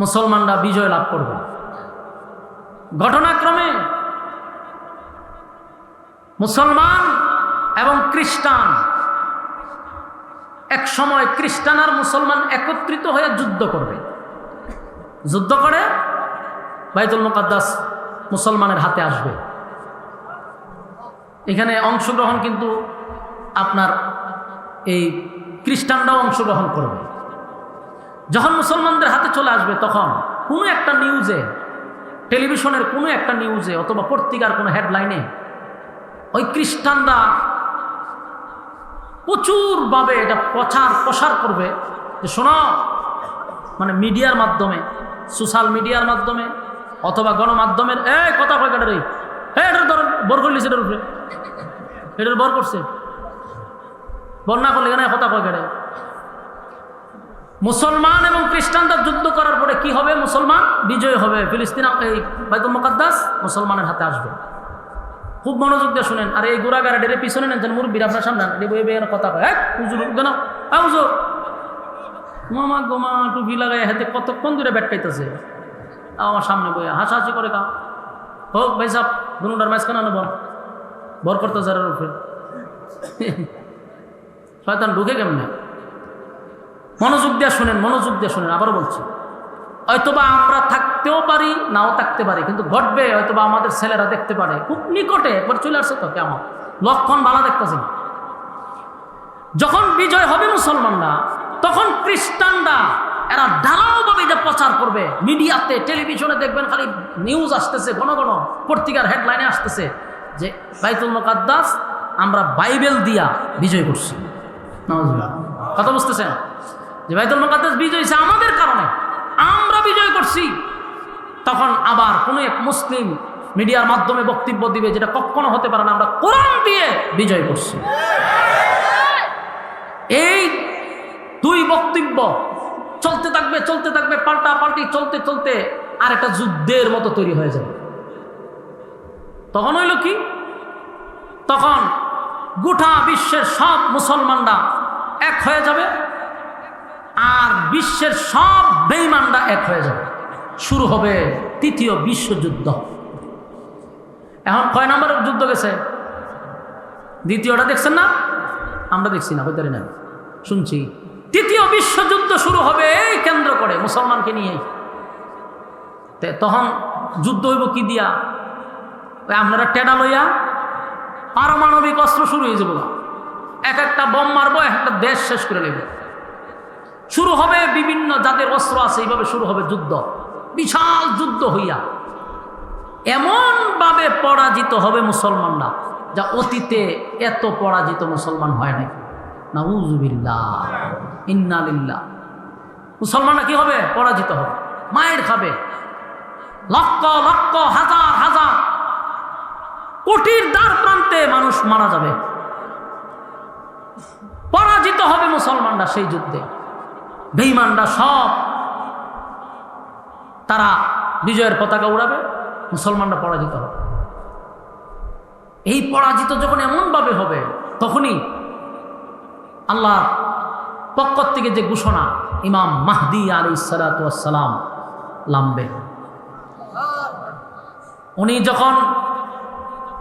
মুসলমানরা বিজয় লাভ করবে। ঘটনাক্রমে মুসলমান এবং খ্রিস্টান, এক সময় খ্রিস্টান আর মুসলমান একত্রিত হয়ে যুদ্ধ করবে, যুদ্ধ করে বাইতুল মুকাদ্দাস মুসলমানের হাতে আসবে। এখানে অংশগ্রহণ কিন্তু আপনার এই খ্রিস্টানরাও অংশগ্রহণ করবে। যখন মুসলমানদের হাতে চলে আসবে, তখন কোনো একটা নিউজে, টেলিভিশনের কোনো একটা নিউজে অথবা পত্রিকার কোনো হেডলাইনে ওই খ্রিস্টানরা প্রচুরভাবে এটা প্রসার করবে যে শোনো, মানে মিডিয়ার মাধ্যমে, সোশ্যাল মিডিয়ার মাধ্যমে অথবা গণমাধ্যমের, কথা কয় কাটার, এটার ধর বর করলি, সেটার উপরে এটার বর করছে, বর না করলে এখানে কথা কয় কাটে। মুসলমান এবং খ্রিস্টানরা যুদ্ধ করার পরে কি হবে? মুসলমান বিজয় হবে, ফিলিস্তিন এই বাইতুল মুকাদ্দাস মুসলমানের হাতে আসবে। খুব মনোযোগ দিয়ে শুনেন, আর এই গোড়াগাড়া ডেরে পিছনে নেন, যেন মুরব্বীর আপনার সামনে কথা কয়, হুজুর কেন হুজুর মামা গোমা টুপি লাগাই হাতে কতক্ষণ দূরে ব্যাটকাইতেছে, আমার সামনে বইয়া হাসাহাসি করে কা হোক ভাই সাহ, দুটার মাঝখানে আনো বর করতে যার উপরে শয়তান ঢুকে কেমনে? মনোযোগ দিয়ে শুনেন, মনোযোগ দিয়ে শুনেন, আবারও বলছি, হয়তোবা আমরা থাকতেও পারি, নাও থাকতে পারি, কিন্তু ঘটবে হয়তোবা আমাদের ছেলেরা দেখতে পারে, খুব নিকটে পরে চলে আসছে তো কেমন লক্ষণ ভালো দেখতেছি। যখন বিজয় হবে মুসলমানরা, তখন খ্রিস্টানরা এরা ঢালাওভাবে যে প্রচার করবে, মিডিয়াতে টেলিভিশনে দেখবেন খালি নিউজ আসতেছে, ঘন ঘন পত্রিকার হেডলাইনে আসতেছে যে বাইতুল মুকাদ্দাস আমরা বাইবেল দিয়া বিজয় করছি। কথা বুঝতেছেন? যে বাইতুল মুকাদ্দাস বিজয় হয়েছে আমাদের কারণে, আমরা বিজয় করছি। তখন আবার কোনো এক মুসলিম মিডিয়ার মাধ্যমে বক্তব্য দিবে, যেটা কখনো হতে পারে না, আমরা কোরআন দিয়ে বিজয় করছি। এই দুই বক্তব্য চলতে থাকবে, চলতে থাকবে, পাল্টা পাল্টি চলতে চলতে আর একটা যুদ্ধের মতো তৈরি হয়ে যাবে। তখন হইল কি? তখন গোটা বিশ্বের সব মুসলমানরা এক হয়ে যাবে, আর বিশ্বের সব বেঈমানরা এক হয়ে যাবে। শুরু হবে তৃতীয় বিশ্বযুদ্ধ। এখন কয় নম্বর যুদ্ধ গেছে? দ্বিতীয়টা দেখছেন না? আমরা দেখছি না, হইতে না, শুনছি। তৃতীয় বিশ্বযুদ্ধ শুরু হবে এই কেন্দ্র করে, মুসলমানকে নিয়ে। তখন যুদ্ধ হইব কি দিয়া? ওই আপনারা টেডা লইয়া পারমাণবিক অস্ত্র শুরু হয়ে যাবো, এক একটা বম মারবো, এক একটা দেশ শেষ করে নেব। শুরু হবে বিভিন্ন যাদের অস্ত্র আছে, এইভাবে শুরু হবে যুদ্ধ, বিশাল যুদ্ধ হইয়া এমন ভাবে পরাজিত হবে মুসলমানরা, যা অতীতে এত পরাজিত মুসলমান হয় নাই। নাউযুবিল্লাহ, ইন্না লিল্লাহ। মুসলমানরা কি হবে? পরাজিত হবে, মায়ের খাবে। লক্ষ লক্ষ হাজার হাজার কোটির দ্বার প্রান্তে মানুষ মারা যাবে, পরাজিত হবে মুসলমানরা সেই যুদ্ধে। বেঈমানরা সব তারা বিজয়ের পতাকা উড়াবে, মুসলমানরা পরাজিত হবে। এই পরাজিত যখন এমনভাবে হবে, তখনই আল্লাহর পক্ষ থেকে যে ঘোষণা, ইমাম মাহদী আলাইহিস সালাতু ওয়াস সালাম নামবে। উনি যখন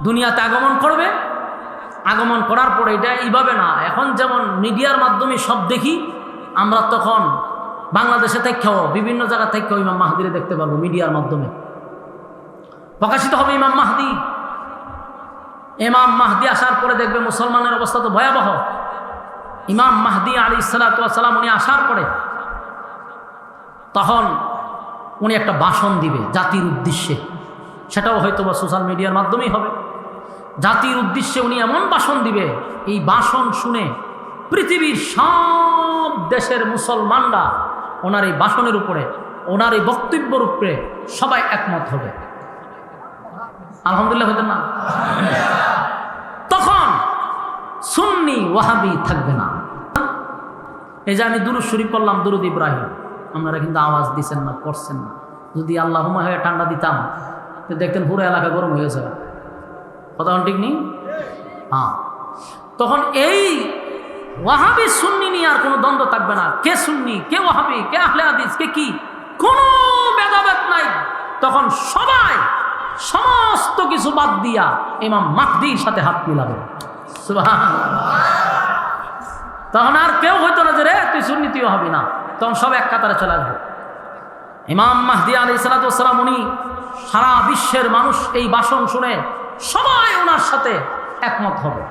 দুনিয়াতে আগমন করবে, আগমন করার পরে এটা এইভাবে না, এখন যেমন মিডিয়ার মাধ্যমে সব দেখি আমরা, তখন বাংলাদেশে থেকেও বিভিন্ন জায়গা থেকেও ইমাম মাহদীরে দেখতে পারবো। মিডিয়ার মাধ্যমে প্রকাশিত হবে ইমাম মাহদী। ইমাম মাহদী আসার পরে দেখবে মুসলমানের অবস্থা তো ভয়াবহ। ইমাম মাহদী আলাইহিস সালাতু ওয়াস সালাম উনি আসার পরে তখন উনি একটা ভাষণ দিবে জাতির উদ্দেশ্যে, সেটাও হয়তো বা সোশ্যাল মিডিয়ার মাধ্যমেই হবে। জাতির উদ্দেশ্যে উনি এমন ভাষণ দিবে, এই ভাষণ শুনে পৃথিবীর সব দেশের মুসলমানরা ওনার এই ভাষণের উপরে, ওনার এই বক্তব্যের উপরে সবাই একমত হবে। আলহামদুলিল্লাহ হইতেন না? তখন সুন্নি ওয়াহাবি থাকবে না। এই যে আমি দুরূদ শরীফ পড়লাম, দুরূদ ইব্রাহিম, আপনারা কিন্তু আওয়াজ দিচ্ছেন না, করছেন না। যদি আল্লাহুম্মা হয়ে ঠান্ডা দিতাম তো দেখতেন পুরো এলাকা গরম হয়ে যাবে। কথা ঠিক নেই? হ্যাঁ, তখন এই ওয়াহাবি সুন্নি নিয়ে আর কোনো দ্বন্দ্ব থাকবে না। কে সুন্নি, কে ওয়াহাবি, কে আহলে হাদিস, কে কি, কোনো ভেদাভেদ নাই। তখন সবাই সমস্ত কিছু বাদ দিয়া ইমাম মাহদীর সাথে হাত মিলাবে। সুবহানাল্লাহ। তখন আর কেউ হইতো না যে রে তুই সুন্নি তুই হবি না, তখন সব এক কাতারে চলে আসবে। ইমাম মাহদী আলাইহিস সালাতু ওয়াস সালাম উনি সারা বিশ্বের মানুষ এই ভাষণ শুনে সবাই ওনার সাথে একমত হবে।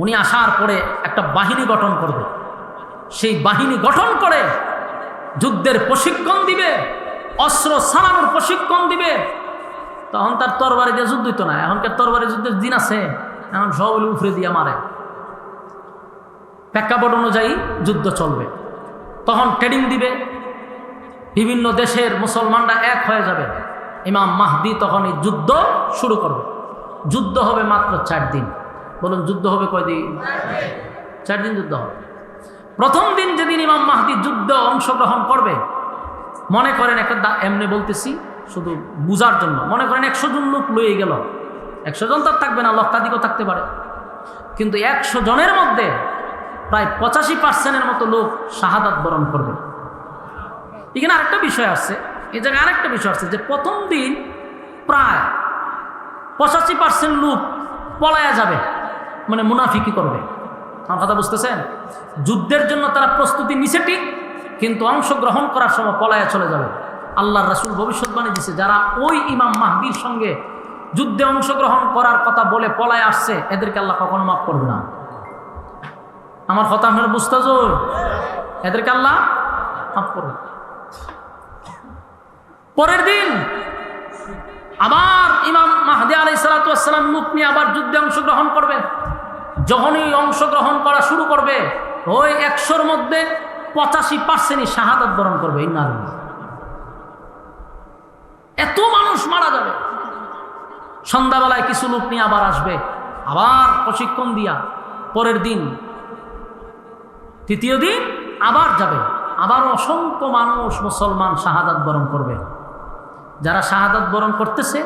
উনি আসার পরে একটা বাহিনী গঠন করবে, সেই বাহিনী গঠন করে যুদ্ধের প্রশিক্ষণ দিবে, অস্ত্র চালানোর প্রশিক্ষণ দিবে। তখন তার তরবারি দিয়ে যুদ্ধ হইতো না, এখনকার তরবারি যুদ্ধের দিন আছে, এখন সব উফরে দিয়ে মারে। প্রেক্ষাপট অনুযায়ী যুদ্ধ চলবে। তখন ট্রেনিং দিবে, বিভিন্ন দেশের মুসলমানরা এক হয়ে যাবে। ইমাম মাহদী তখন এই যুদ্ধ শুরু করবে। যুদ্ধ হবে মাত্র 4 দিন। বলুন যুদ্ধ হবে কয়দিন? 4 দিন যুদ্ধ হবে। প্রথম দিন যেদিন ইমাম মাহদী যুদ্ধ অংশগ্রহণ করবে, মনে করেন একটা এমনি বলতেছি শুধু বুঝার জন্য, মনে করেন 100 জন লোক লয়ে গেল। 100 জন তার থাকবে না, লক্ষাধিকও থাকতে পারে, কিন্তু 100 জনের মধ্যে প্রায় 85% মতো লোক শাহাদাত বরণ করবে। এখানে আরেকটা বিষয় আসছে, এই জায়গায় আরেকটা বিষয় আসছে যে প্রথম দিন প্রায় 85% লোক পলায়া যাবে, মানে মুনাফিকি করবে। আমার কথা বুঝতেছেন? যুদ্ধের জন্য তারা প্রস্তুতি নিছে ঠিক, কিন্তু অংশগ্রহণ করার সময় পলায়া চলে যাবে। আল্লাহর রাসূল ভবিষ্যৎবাণী দিছে, যারা ওই ইমাম মাহদীর সঙ্গে যুদ্ধে অংশগ্রহণ করার কথা বলে পলায় আসছে, এদেরকে আল্লাহ কখনো মাফ করবে না। আমার কথা আপনারা বুঝতেছ? এদেরকে আল্লাহ মাফ করবে। পরের দিন আবার ইমাম মাহদী আলাইহিস সালাতু ওয়াস সালাম লোক নিয়ে আবার যুদ্ধে অংশগ্রহণ করবে। যখনই অংশগ্রহণ করা শুরু করবে, ওই 100-র মধ্যে 85%ই শাহাদাত বরণ করবে। ইন্নালিল্লাহ। এত মানুষ মারা যাবে। সন্ধ্যাবেলায় কিছু লোক নিয়ে আবার আসবে, আবার প্রশিক্ষণ দিয়া। পরের দিন, তৃতীয় দিন আবার যাবে, আবার অসংখ্য মানুষ মুসলমান শাহাদাত বরণ করবে। যারা শাহাদাত বরণ করতেছে,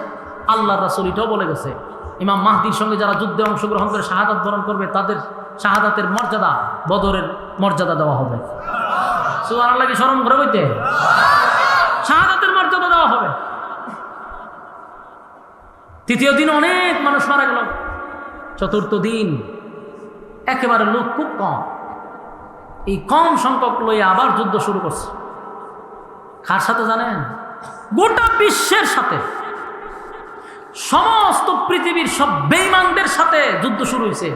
আল্লাহর রাসূল এটাও বলে গেছে, ইমাম মাহদীর সঙ্গে যারা যুদ্ধে অংশগ্রহণ করে শাহাদাত বরণ করবে, তাদের শাহাদাতের মর্যাদা বদরের মর্যাদা দেওয়া হবে। সুবহানাল্লাহ, কি শরম করে বইতে? শাহাদাতের মর্যাদা দেওয়া হবে। তৃতীয় দিন অনেক মানুষ মারা গেল। চতুর্থ দিন একেবারে লোক খুব কম। এই কম সংখ্যক লইয়া আবার যুদ্ধ শুরু করছে। কার সাথে জানেন? গোটা বিশ্বের সাথে, সমস্ত পৃথিবীর সব বেঈমানদের সাথে যুদ্ধ শুরু হয়েছে।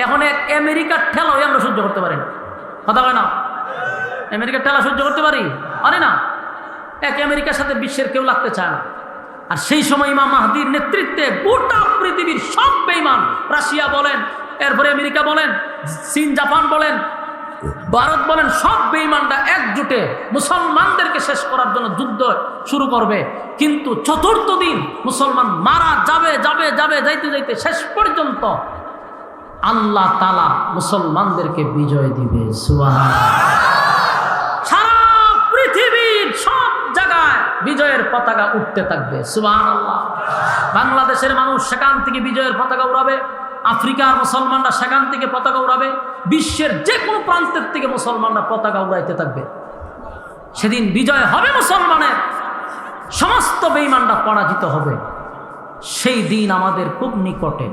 এখন এক আমেরিকার ঠেলা আমরা সহ্য করতে পারি না। কথা হয় না? আমেরিকার ঠেলা সহ্য করতে পারি না। এক আমেরিকার সাথে বিশ্বের কেউ লাগতে চায় না। আর সেই সময় ইমাম মাহদির নেতৃত্বে গোটা পৃথিবীর সব বেঈমান, রাশিয়া বলেন, এরপরে আমেরিকা বলেন, চীন জাপান বলেন, ভারত বলেন, সব বেঈমানরা একজোটে মুসলমানদেরকে শেষ করার জন্য যুদ্ধ শুরু করবে। কিন্তু চতুর্থ দিন মুসলমান মারা যাবে যাবে যাবে, যাইতে যাইতে শেষ পর্যন্ত আল্লাহ তাআলা মুসলমানদেরকে বিজয় দিবে। সুবহানাল্লাহ। সারা পৃথিবীর সব জায়গায় বিজয়ের পতাকা উঠতে থাকবে। সুবহানাল্লাহ। বাংলাদেশের মানুষ সেখান থেকে বিজয়ের পতাকা উড়াবে, আফ্রিকার মুসলমানরা সেখান থেকে পতাকা উড়াবে, বিশ্বের যে কোনো প্রান্তের থেকে মুসলমানরা পতাকা উড়াইতে থাকবে। সেদিন বিজয় হবে মুসলমানের, সমস্ত বেঈমানরা পরাজিত হবে। সেই দিন আমাদের খুব নিকটে।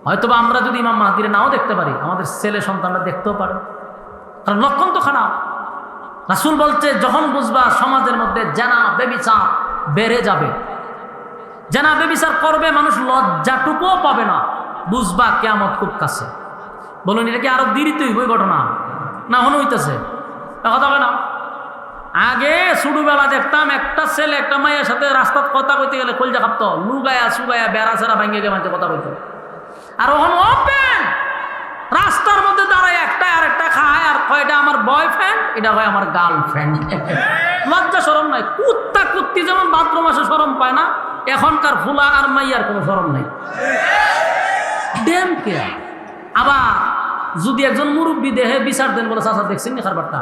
হয়তোবা আমরা যদি ইমাম মাহদিরে নাও দেখতে পারি, আমাদের ছেলে সন্তানরা দেখতেও পারে, কারণ লক্ষণ তো খারাপ। রাসূল বলছে, যখন বুঝবা সমাজের মধ্যে জেনা ব্যভিচার বেড়ে যাবে, জেনা ব্যভিচার করবে, মানুষ লজ্জাটুকুও পাবে না, বুঝবা কিয়ামত খুব কাছে। বলুন, এটা কি আরো দেরিতে হইব ঘটনা, না হন হইতেছে? কথা হয় না? আগে ছোটবেলা দেখতাম একটা ছেলে একটা মায়ের সাথে রাস্তাত কথা কইতে গেলে কলজা কাঁপতো, লুগায়া সুগায়া বেড়া চেরা ভাঙ্গে গে মাঝে কথা কইতো। আর ওখানে ওপেন রাস্তার মধ্যে দাঁড়ায় একটা আর একটা খায়, আর কয়টা আমার বয়ফ্রেন্ড, এটা হয় আমার গার্লফ্রেন্ড। লজ্জা শরম নাই। কুত্তা কুত্তি যেমন বাথরুম আসে শরম পায় না, এখনকার ফুলা আর মাইয়ার কোনো শরম নাই। ডেম কে আবার যদি একজন মুরব্বী দেহে বিচার দেন, বলে চাচা দেখছেন নি খারবারটা,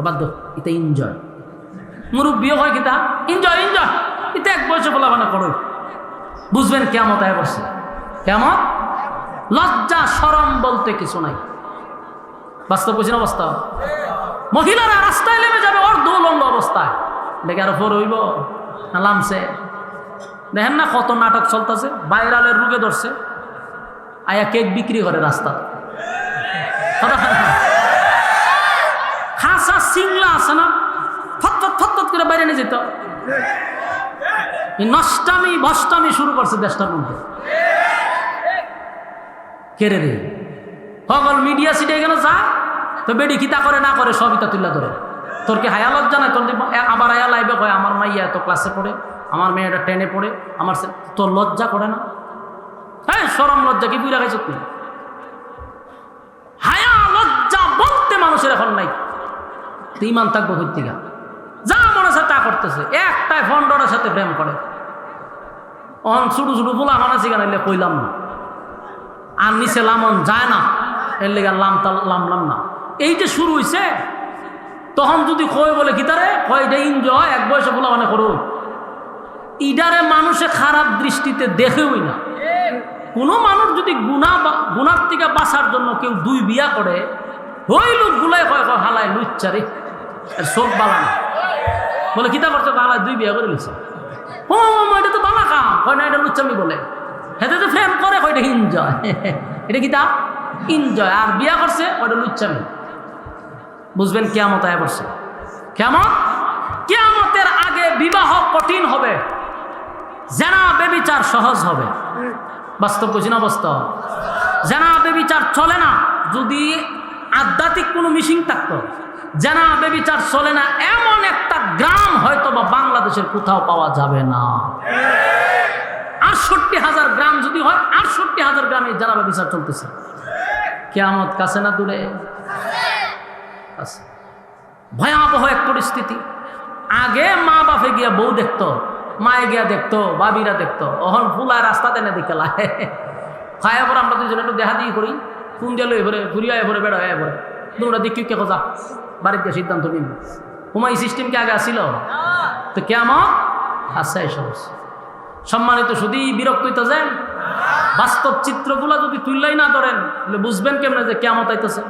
বাধ্য এটা এনজয়। মুরব্বীও হয় কিতা এনজয় এনজয়, এটা এক বয়সে বলা মানে করো। বুঝবেন কিয়ামত আয় বসে। কিয়ামত লজ্জা শরম বলতে কিছু নাই। বাস্তব বুঝি না? বাস্তব। মহিলারা রাস্তায় নেমে যাবে অর্ধউলঙ্গ অবস্থায়, দেখে আরো ফোর হইব না লামছে। দেখেন না কত নাটক চলতেছে, ভাইরালের রোগে ধরছে, আয়া কেক বিক্রি করে রাস্তা। খাসা সিংলা আছে না, ফতফত ফতফত করে বাইরে নিয়ে যেত। নষ্টামি ভষ্টামি শুরু করছে দেশটার মধ্যে। কেড়ে রে সকল মিডিয়া সিটে গেল যা, তো বেডি কিতা করে না করে সবই তা তুল্লা ধরে। তোর কি হায়া লজ্জা নাই? তোর আবার আয়া লাইবে কয় আমার মাইয়া এত ক্লাসে পড়ে, আমার মেয়েটা 10-এ পড়ে, আমার তোর লজ্জা করে না? হ্যাঁ, শরম লজ্জা কি বুঝা গেছে তুই? হায়া লজ্জা বলতে মানুষের এখন নাই। তুই ইমান থাকবো ভর্তিকা, যা মনে আছে তা করতেছে। একটাই ফন্ডরের সাথে প্রেম করে, অন ছোট ছোট বলা মানে শিখানাইলে কইলাম না, আর নিচে লামন যায় না, এর লেগে লামলাম না। এই যে শুরু হয়েছে, তখন যদি কয় বলে কি তারে কয় এটা এনজয়, এক বয়সে বলা মানে করো, ইডারে মানুষে খারাপ দৃষ্টিতে দেখেওই না। কোনো মানুষ যদি গুনার থেকে বাঁচার জন্য কেউ 2 বিয়া করে, ওই লোকগুলাই কয় কয় হালায় লুচ্চারে চোখ বালা না, বলে কিতা করছো, হালায় 2 বিয়া করে লিছে। ও এটা তো বালা কাম, কয় না এটা লুচ্চামি বলে। হেতে তো ফ্রেম করে, কয় এটা এনজয়। এটা কিতা এনজয়, আর বিয়া করছে ওটা লুচ্চামি। বুঝবেন কিয়ামত আয়া পড়ছে। কিয়ামতের আগে বিবাহ কঠিন হবে, জেনা বেবিচার সহজ হবে। বাস্তব বুঝি না? বাস্তব। জেনা বেবিচার চলে না যদি আধ্যাত্মিক কোনো মিশিং থাকতো। জেনা বেবিচার চলে না এমন একটা গ্রাম হয়তো বা বাংলাদেশের কোথাও পাওয়া যাবে না। 68,000 গ্রাম যদি হয়, 68,000 গ্রামে জেনা বেবিচার চলতেছে। কিয়ামত কাছে না দূরে? ভয়াবহ এক পরিস্থিতি। আগে মা বাপে গিয়া বউ দেখতো, মায়ে গিয়া দেখতো, বাবিরা দেখতো, অহন ফুলায় রাস্তা দেনে দেখলা খায় পরে আমরা দুজন একটু দেখা দিয়ে করি, কোন দিয়ে লই ভরে ঘুরিয়া ভরে বেড়া হয়ে ভরে তোমরা দেখি কে খোঁজা বাড়িতে সিদ্ধান্ত নিন। তোমার এই সিস্টেম কি আগে আসিল? তো কেমন আছে এসব সম্মানিত শুধু বিরক্ত হইতে যায়। বাস্তব চিত্রগুলা যদি তুললেই না ধরেন বুঝবেন কেমন যে কেমন আইতেছে।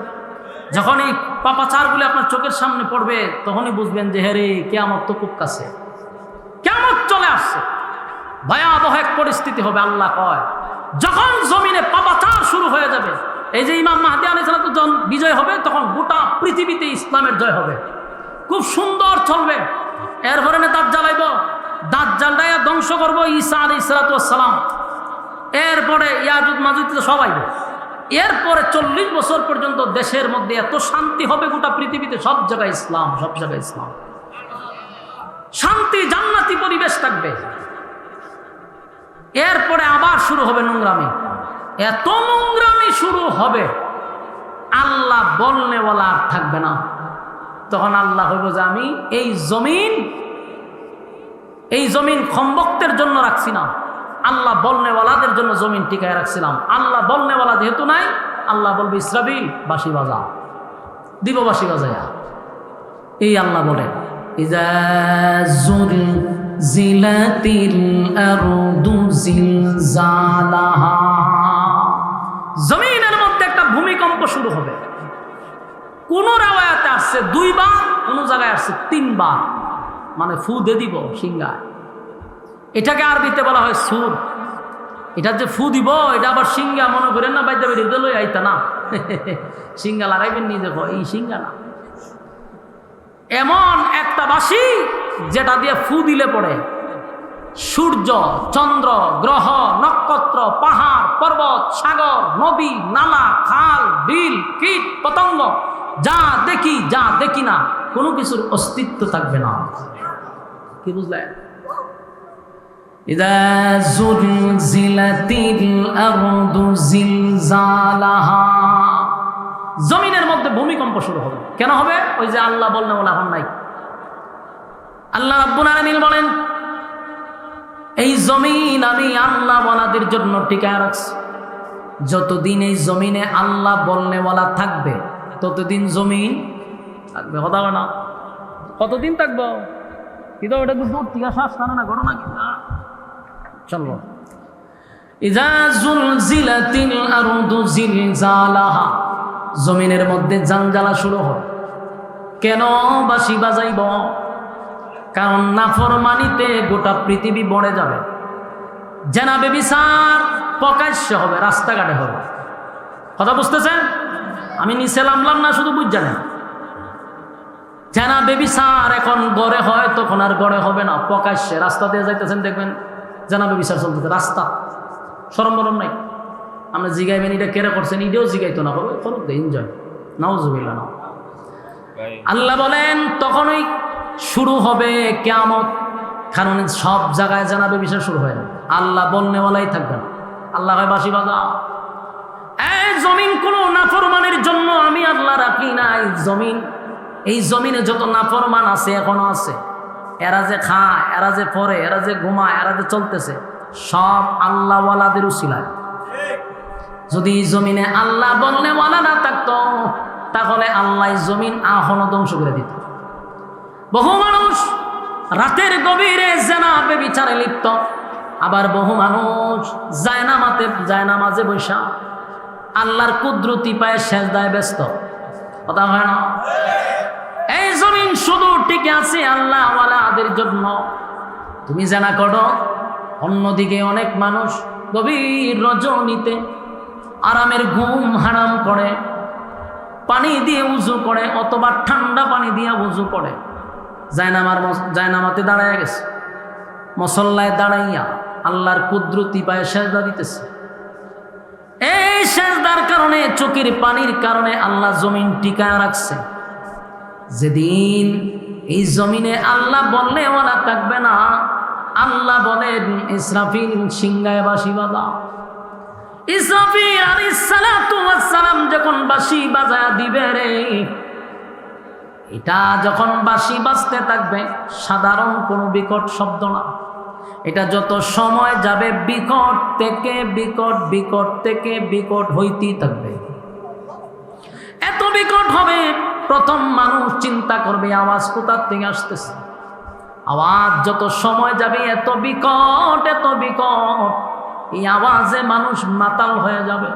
যখন এই পাপাচারগুলি আপনার চোখের সামনে পড়বে তখনই বুঝবেন যে হ্যাঁ রে কিয়ামত তো খুব কাছে, কিয়ামত চলে আসছে। ভয়াবহ এক পরিস্থিতি হবে। আল্লাহ কয় যখন জমিনে পাপাচার শুরু হয়ে যাবে, এই যে ইমাম মাহদী আলাইহিস সালাম যখন বিজয় হবে তখন গোটা পৃথিবীতে ইসলামের জয় হবে, খুব সুন্দর চলবে। এরপরে দাঁত জ্বালাইব, দাঁত জ্বালাইয়া ধ্বংস করবো ঈসা আলাইহিস সালাম। এরপরে ইয়াজুজ মাজুজ সব আইবে। এরপরে 40 বছর পর্যন্ত দেশের মধ্যে এত শান্তি হবে, গোটা পৃথিবীতে সব জায়গায় ইসলাম, সব জায়গায় ইসলাম, শান্তি জান্নাতি পরিবেশ থাকবে। এরপরে আবার শুরু হবে নোংরামি। এত নোংরামি শুরু হবে, আল্লাহ বলনেওয়ালা আর থাকবে না। তখন আল্লাহ হইব যে আমি এই জমিন খম্বক্তের জন্য রাখছি না, আল্লাহ বলনেওয়ালাদের জন্য জমিন টিকায় রাখছিলাম। আল্লাহ বলনেওয়ালা যেহেতু নাই, আল্লাহ বলবে ইসরাফিল বাঁশি বাজা, দিব বাঁশি বাজায়া। এই আল্লাহ বলেন ইযা যুলজিলাতিল আরদু জিলজালাহা, জমিনের মধ্যে একটা ভূমিকম্প শুরু হবে। কোন রাওয়ায়াতে আসছে 2 বার, কোন জায়গায় আসছে 3 বার, মানে ফু দে দিব সিংহায়। এটাকে আরবিতে বলা হয় সুর। এটা যে ফু দিব, এটা আবার সিংহা মনে করেন না, বাইতে বেরিয়ে লই আইতা না, সিংহা লাগাইবেন নি, দেখো এই সিংহা না, এমন একটা বাঁশি যেটা দিয়ে ফু দিলে পড়ে সূর্য, চন্দ্র, গ্রহ, নক্ষত্র, পাহাড়, পর্বত, সাগর, নদী, নালা, খাল, বিল, কীট, পতঙ্গ, যা দেখি যা দেখি না, কোনো কিছুর অস্তিত্ব থাকবে না। কি বুঝলেন? ইযা যুলজিলাতিল আরদু জিলজালাহা, জমিনের মধ্যে ভূমিকম্প শুরু হবে। কেন হবে? ওই যে আল্লাহ বলনে ওলা হন নাই। আল্লাহ রাব্বুল আলামিন বলেন এই জমিন আমি আল্লাহ ওয়ালাদের জন্য টিকায় রাখছি। যতদিন এই জমিনে আল্লাহ বলনেওয়ালা থাকবে, ততদিন জমিন থাকবে। কথা না, কতদিন থাকবো? কিন্তু ওটা দূর টিকা শ্বাস টানে না, ঘটনা কি না? চলো, ইযা যুলজিলাতিল আরদু জিলজালাহা, জমিনের মধ্যে জানজালা শুরু হয়। কেন বাঁশি বাজাইব? কারণ নাফরমানিতে গোটা পৃথিবী বড়ে যাবে। জেনাবে বিচার প্রকাশ্য হবে, রাস্তাঘাটে হবে। কথা বুঝতেছেন? আমি নিচে নামলাম না, শুধু বুঝ জানেন। জেনাবে বিচার এখন গড়ে হয়, তখন আর গড়ে হবে না, প্রকাশ্যে রাস্তা দিয়ে যাইতেছেন, দেখবেন জেনাবে বিচার চলতেছে রাস্তা, শরম বরম নাই। আমরা জিগাইবেন এটা কেড়ে করছেন, এটাও জিগাইতো না, করুক দে, এনজয়, নাউজুবিল্লাহ না। আল্লাহ বলেন তখনই শুরু হবে কিয়ামত। কারণ সব জায়গায় জানাবে বিষয় শুরু হয় না, আল্লাহ বলনেওয়ালাই থাকবে না। আল্লাহ হয় বাঁশি বাজা। এই জমিন কোনো নাফরমানের জন্য আমি আল্লাহ রাখি না। এই জমিনে যত নাফরমান আছে এখনো আছে, এরা যে খায়, এরা যে পড়ে, এরা যে ঘুমায়, এরা যে চলতেছে, সব আল্লাহ ওয়ালাদের উসিলায়। যদি জমিনে আল্লাহ বলনেওয়ালা না থাকতো, তাহলে আল্লাহ জমিন আহনো ধ্বংস করে দিত। বহু মানুষ রাতের গভীরে জেনা বেবিচারে লিপ্ত, আবার বহু মানুষ জায়নামাজে বৈশা আল্লাহর কুদরতি পায়ে সেজদায় ব্যস্ত। কথা হয় না? এই জমিন শুধু টিকে আছে আল্লাহ ওয়ালাদের জন্য। তুমি জেনা করো, অন্যদিকে অনেক মানুষ গভীর রজনীতে আরামের ঘুম হারাম করে, পানি দিয়ে উজু করে, অথবা ঠান্ডা পানি দিয়ে উজু করে, জায়নামাতে দাঁড়ায় গেছে, মুসল্লায় দাঁড়াইয়া আল্লাহর কুদরতি পায়ে সেজদা দিতেছে। এই সেজদার কারণে, চোখের পানির কারণে আল্লাহ জমিন টিকায় রাখছে। যেদিন এই জমিনে আল্লাহ বলনেওয়ালা থাকবে না, আল্লাহ বলেন ইসরাফিল সিংহায় বাঁশি বাজা। ইসরাফিল আলাইহিস সালাতু ওয়াস সালাম যখন বাঁশি বাজায়া দিবে রে, এটা যখন বাঁশি বাজতে থাকবে, সাধারণ কোনো বিকট শব্দ না। এটা যত সময় যাবে বিকট থেকে বিকট, বিকট থেকে বিকট হইতেই থাকবে। এত বিকট হবে, প্রথম মানুষ চিন্তা করবে আওয়াজ কোথা থেকে আসতেছে। আওয়াজ যত সময় যাবে এত বিকট, এত বিকট, এই আওয়াজে মানুষ মাতাল হয়ে যাবে।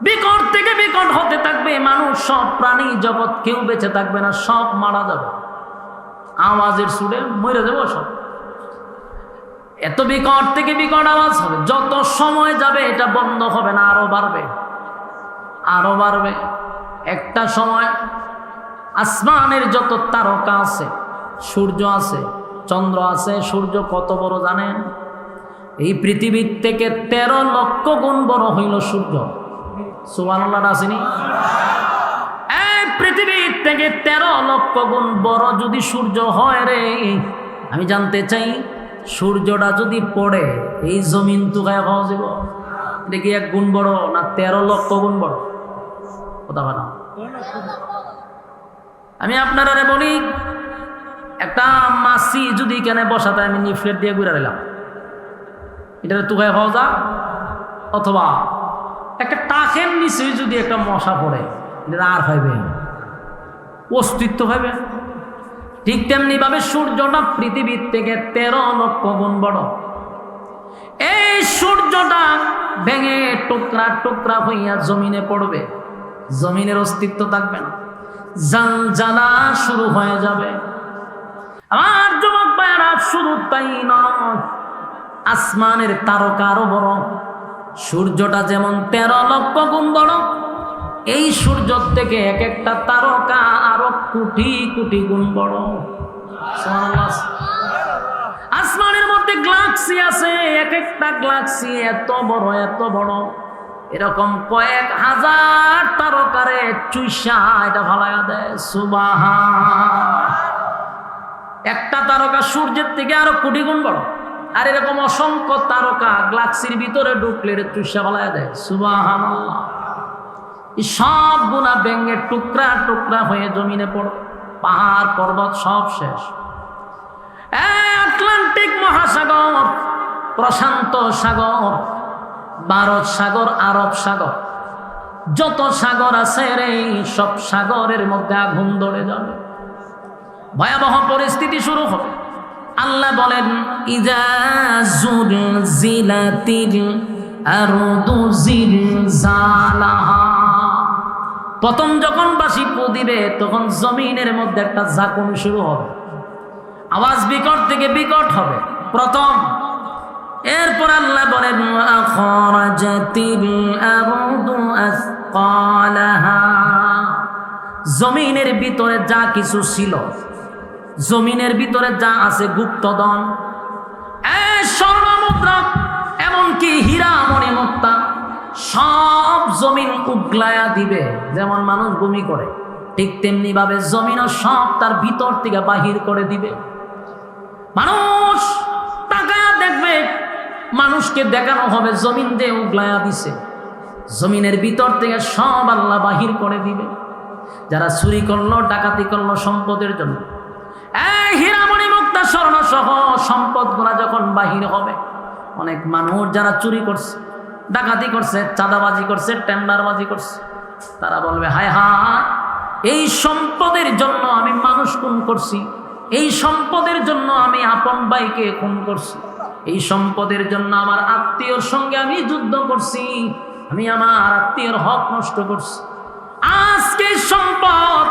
বিকট থেকে বিকট হতে থাকবে, মানুষ, সব প্রাণী জগৎ কেউ বেঁচে থাকবে না, সব মারা যাবে, আওয়াজের সুরে মরে যাবো সব। এত বিকট থেকে বিকট আওয়াজ হবে। যত সময় যাবে এটা বন্ধ হবে না, আরো বাড়বে, আরো বাড়বে। একটা সময় আসমানের যত তারকা আছে, সূর্য আছে, চন্দ্র আছে, সূর্য কত বড় জানেন? এই পৃথিবীর থেকে 13 লক্ষ গুণ বড় হইল সূর্য। সুবহানাল্লাহ আসেনি? এই পৃথিবীর থেকে 13 লক্ষ গুণ বড় যদি সূর্য হয় রে, আমি জানতে চাই সূর্যটা যদি পড়ে এই জমিন তুকায় খাওয়া যাব, এটা কি 1 গুণ বড় না 13 লক্ষ গুণ বড়? কথা বলা। আমি আপনারা বলি, একটা মাছি যদি কেন বসাতে আমি নিফলেট দিয়ে ঘুরে দিলাম, এটা তুকায় খাওয়া যা? অথবা একটা টাকের নিচে যদি একটা মশা পড়ে, এটা আর পাইবে অস্তিত্ব পাইবে? ঠিক তেমনি ভাবে সূর্যটা পৃথিবীর থেকে 13 লক্ষ গুণ বড়। এই সূর্যটা ভেঙে টুকরা টুকরা হইয়া জমিনে পড়বে, জমিনের অস্তিত্ব থাকবে না, জালজালা শুরু হয়ে যাবে। আমার যুবক ভাইয়েরা, শুধু তাই নয়, আসমানের তারকা আরো বড়। সূর্যটা যেমন 13 লক্ষ গুণ বড়, এই সূর্য থেকে এক একটা তারকা আরো কোটি কোটি গুণ বড়। সুবহানাল্লাহ। আসমানের মধ্যে গ্যালাক্সি আছে, এক একটা গ্যালাক্সি এত বড় এত বড়, এরকম কয়েক হাজার তারকারে চুইসা এটা ভালায়া দেয়। সুবহান। একটা তারকা সূর্যের থেকে আরো কোটি গুণ বড়, আর এরকম অসংখ্য তারকা গ্যালাক্সির ভিতরে ঢুকলে এটা চুইসা ভালায়া দেয়। সুবহানাল্লাহ। সব গুণা ভেঙে টুকরা টুকরা হয়ে জমিনে পড়ে, পাহাড় পর্বত সব শেষ। আটলান্টিক মহাসাগর, প্রশান্ত সাগর, ভারত সাগর, আরব সাগর, যত সাগর আছে রে, সব সাগরের মধ্যে আগুন ধরে যাবে, ভয়াবহ পরিস্থিতি শুরু হবে। আল্লাহ বলেন, ইজা জুলজিলাতিল আরদু জিলজালাহা। প্রথম যখন বাঁশি ফু দিবে, তখন জমিনের মধ্যে একটা ঝাঁকুনি শুরু হবে, আওয়াজ বিকট থেকে বিকট হবে প্রথম। এরপর আল্লাহ বলেন, আখরাজাতিল আরদু আসকালাহা। জমিনের ভিতরে যা কিছু ছিল, জমিনের ভিতরে যা আছে, গুপ্তধন, স্বর্ণ মুদ্রা, এমনকি হীরা মণিমুক্তা, সব জমিন উগলায়া দিবে। যেমন মানুষ বমি করে, ঠিক তেমনি ভাবে জমিনও সব তার ভিতর থেকে বাহির করে দিবে। মানুষ তাকায়া দেখবে, মানুষকে দেখানো হবে জমিন দিয়ে উগলায়া দিছে, জমিনের ভিতর থেকে সব আল্লাহ বাহির করে দিবে। যারা চুরি করলো, ডাকাতি করলো সম্পদের জন্য, এই হীরামণি মুক্তা স্বর্ণ সহ সম্পদ গুলা যখন বাহির হবে, অনেক মানুষ যারা চুরি করছে, ডাকাতি করছে, চাঁদাবাজি করছে, টেন্ডারবাজি করছে, তারা বলবে, হায় হায়, এই সম্পদের জন্য আমি মানুষ খুন করছি, এই সম্পদের জন্য আমি আপন ভাইকে খুন করছি, এই সম্পদের জন্য আমার আত্মীয়র সঙ্গে আমি যুদ্ধ করছি, আমি আমার আত্মীয়র হক নষ্ট করছি। আজকে সম্পদ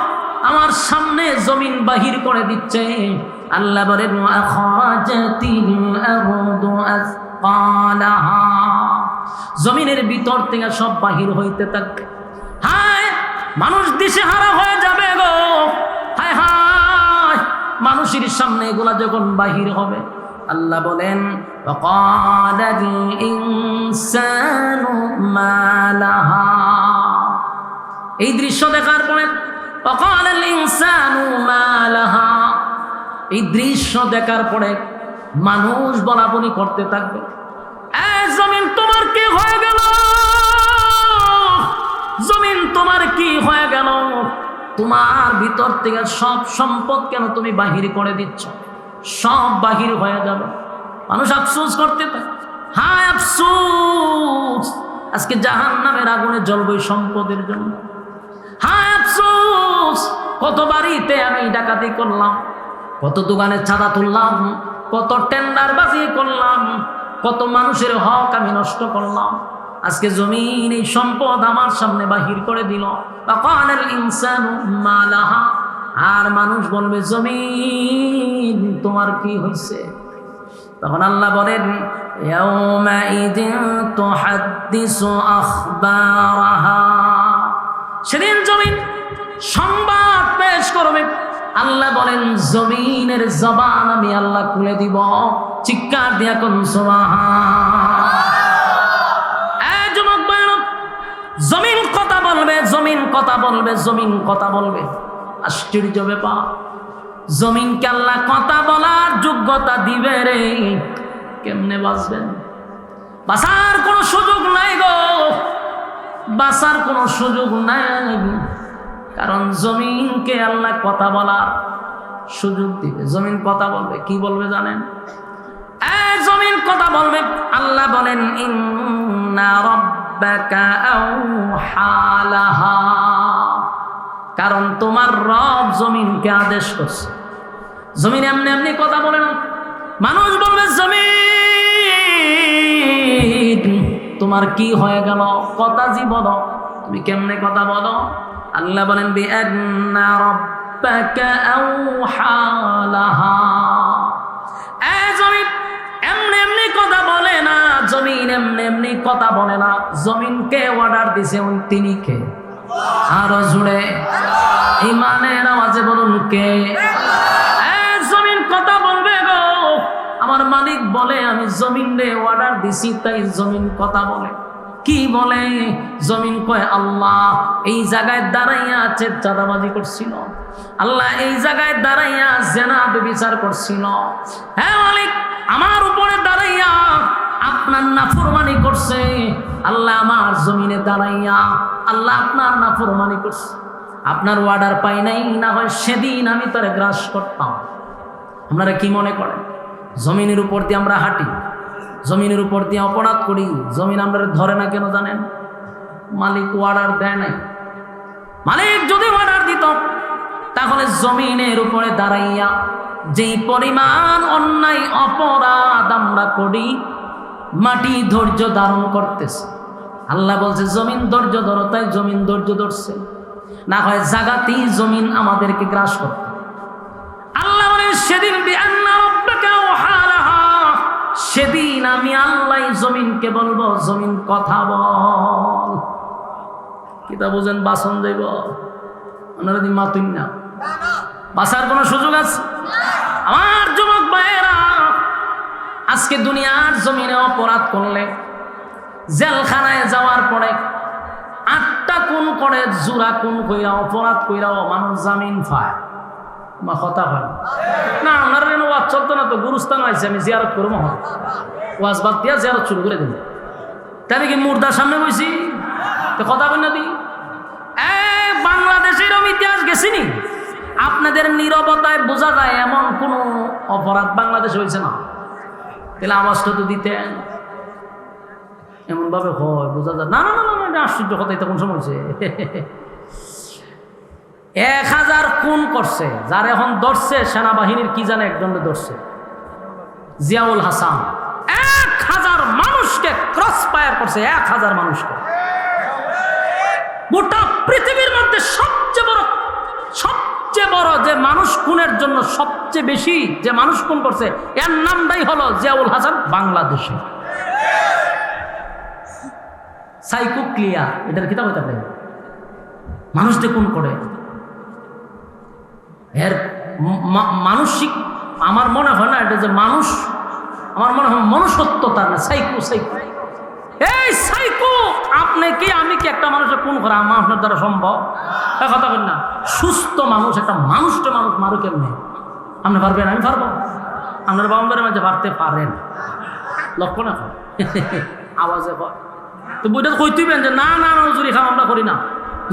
আমার সামনে জমিন বাহির করে দিচ্ছে। আল্লাহ বলেন, আখরাজাতিল আরদু আসকালাহা। জমিনের ভিতর থেকে সব বাহির হইতে থাকবে। হায়, মানুষ দিশেহারা হয়ে যাবে গো। হায় হায়, মানুষের সামনে এগুলা যখন বাহির হবে, আল্লাহ বলেন, ওয়াকালাল ইনসানু মা লাহা। এই দৃশ্য দেখার পরে, ওয়াকালাল ইনসানু মা লাহা, এই দৃশ্য দেখার পরে মানুষ বলাবলি করতে থাকবে, জমিন তোমার কি হয়ে গেল, জমিন তোমার কি হয়ে গেল, তোমার ভিতর থেকে সব সম্পদ কেন তুমি বাহির করে দিচ্ছ, সব বাহির হয়ে যাবে। মানুষ আফসোস করতে থাকে, হায় আফসোস, আজকে জাহান্নামের আগুনে জ্বলবে সম্পদের জন্য। হায় আফসোস, কত বাড়িতে আমি ডাকাতি করলাম, কত দোকানে চাঁদা তুললাম, কত টেন্ডারবাজি করলাম, কত মানুষের হক আমি নষ্ট করলাম, আজকে জমিন এই সম্পদ আমার সামনে বাহির করে দিল। ওয়াকালাল ইনসানু মা লাহা, আর মানুষ বলবে, জমিন তোমার কি হয়েছে? তখন আল্লাহ বলেন, ইয়াউমাইযিন তুহাদ্দিসু আখবারাহা। সেদিন জমিন সংবাদ পেশ করবে। আল্লাহ বলেন, জমিনের জবান আমি আল্লাহ খুলে দিব। চিৎকার দিয়া কোন সুবহান। যুবক ভাইরা, জমিন কথা বলবে, জমিন কথা বলবে, জমিন কথা বলবে। আশ্চর্য ব্যাপার, জমিনকে আল্লাহ কথা বলার যোগ্যতা দিবে রে, কেমনে বাঁচবেন? বাঁচার কোনো সুযোগ নাই গো, বাঁচার কোনো সুযোগ নাই। কারণ জমিনকে আল্লাহ কথা বলার সুযোগ দিবে। জমিন কথা বলবে, কি বলবে জানেন? জমিন কথা বলবে। আল্লাহ বলেন ইন্না রাব্বাকা আওহা লাহা, কারণ তোমার রব জমিনকে আদেশ করছে। জমিন এমনি এমনি কথা বলে না। মানুষ বলবে জমিন তোমার কি হয়ে গেল, কথা জি বলো, তুমি কেমনে কথা বলো? আল্লাহ বলেন বিআন্না রাব্বাকা আওহা লাহা, জমিন এমনি এমনি কথা বলে না, জমিন এমনি এমনি কথা বলে না। জমিনকে অর্ডার দিছে তিনি কে? আরো জুড়ে ইমানের আওয়াজে বলুন কে? জমিন কথা বলবে গো। আমার মালিক বলে আমি জমিনে অর্ডার দিছি, তাই জমিন কথা বলে। কি বলে? জমিন কয় আল্লাহ এই জায়গায় দাঁড়াইয়া চাঁদাবাজি করছিল, আল্লাহ এই জায়গায় দাঁড়াইয়া জেনা বিচার করছিল। হ্যাঁ মালিক, আমার উপরে দাঁড়াইয়া আপনার নাফরমানি করছে। আল্লাহ আমার জমিনে দাঁড়াইয়া আল্লাহ আপনার নাফরমানি করছে। আপনার অর্ডার পাই নাই, না হয় সেদিন আমি তারে গ্রাস করতাম। আপনারা কি মনে করেন জমিনের উপর দিয়ে আমরা হাঁটি, জমিনের উপর দিয়ে অপরাধ করি, জমিন আমরা ধরে না কেন জানেন? মালিক অর্ডার দেয় নাই। মালিক যদি অর্ডার দিত তাহলে জমিনের উপরে দাঁড়াইয়া যেই পরিমাণ অন্যায় অপরাধ আমরা করি, মাটি ধৈর্য ধারণ করতেছে। আল্লাহ বলছে জমিন ধৈর্য ধরো, তাই জমিন ধৈর্য ধরছে। না হয় জাগাতেই জমিন আমাদেরকে গ্রাস করত। আল্লাহ বলেন সেদিন বিআন্না রাব্বাকা আওহা লাহা, সেদিন আমি আল্লাহ জমিনকে বলবো জমিন কথা বল। কিতা বুঝেন? বাসন যাইব আপনারা দি মাতুন না, বাঁচার কোনো সুযোগ আছে? আমার যুবক ভাইয়েরা, আজকে দুনিয়ার জমিনে অপরাধ করলে জেলখানায় যাওয়ার পরে 8টা খুন করে, জোড়া খুন কইরা, অপরাধ কইরাও মানুষ জামিন পায়। মা কথা হয় না, আপনার ওয়াজ চলতো না তো, গুরুস্থান আছে, আমি জিয়ারত করবো, ওয়াজ বাদ দিয়া জিয়ারত শুরু করে দেব। তাই আমি কি মুর্দার সামনে বইছি কথা বল না দি? বাংলাদেশের ইতিহাস গেছিনি, আপনাদের নীরবতায় বোঝা যায় এমন কোন অপরাধ বাংলাদেশে হয়েছে না। তাহলে আওয়াজটা তো দিতেন, এমন ভাবে হয় বোঝা যায়। না না না না, আশ্চর্য কথা, এটা কোন সময় হয়েছে? 1000 খুন করছে, যার এখন ধরছে সেনাবাহিনীর কি জানে একজনকে ধরছে, জিয়াউল হাসান। 1000 মানুষকে ক্রস ফায়ার করছে, 1000 মানুষকে। গোটা পৃথিবীর মধ্যে সবচেয়ে বড় যে মানুষ খুনের জন্য সবচেয়ে বেশি যে মানুষ খুন করছে, এর নামটাই হলো জিয়াউল হাসান, বাংলাদেশে। সাইকো ক্লিয়ার, এটার কিতাব হইতে পারে। মানুষদের খুন করে, এর মানসিক, আমার মনে হয় না এটা যে মানুষ, আমার মনে হয় মনুষ্যত্ব তার না, সাইকো। এই সাইকো, আপনি কি আমি কি একটা মানুষের খুন করা আমার আপনার দ্বারা সম্ভব? কথা বলেন না। সুস্থ মানুষ, একটা মানুষটা মানুষ মারু কেমনে? আপনি পারবেন? আমি পারবো? আপনার বাবার মাঝে পারতে পারেন, লক্ষ্য না আওয়াজে হয় তো বইটা কইতেইবেন যে না না চুরি খাম আমরা করি না,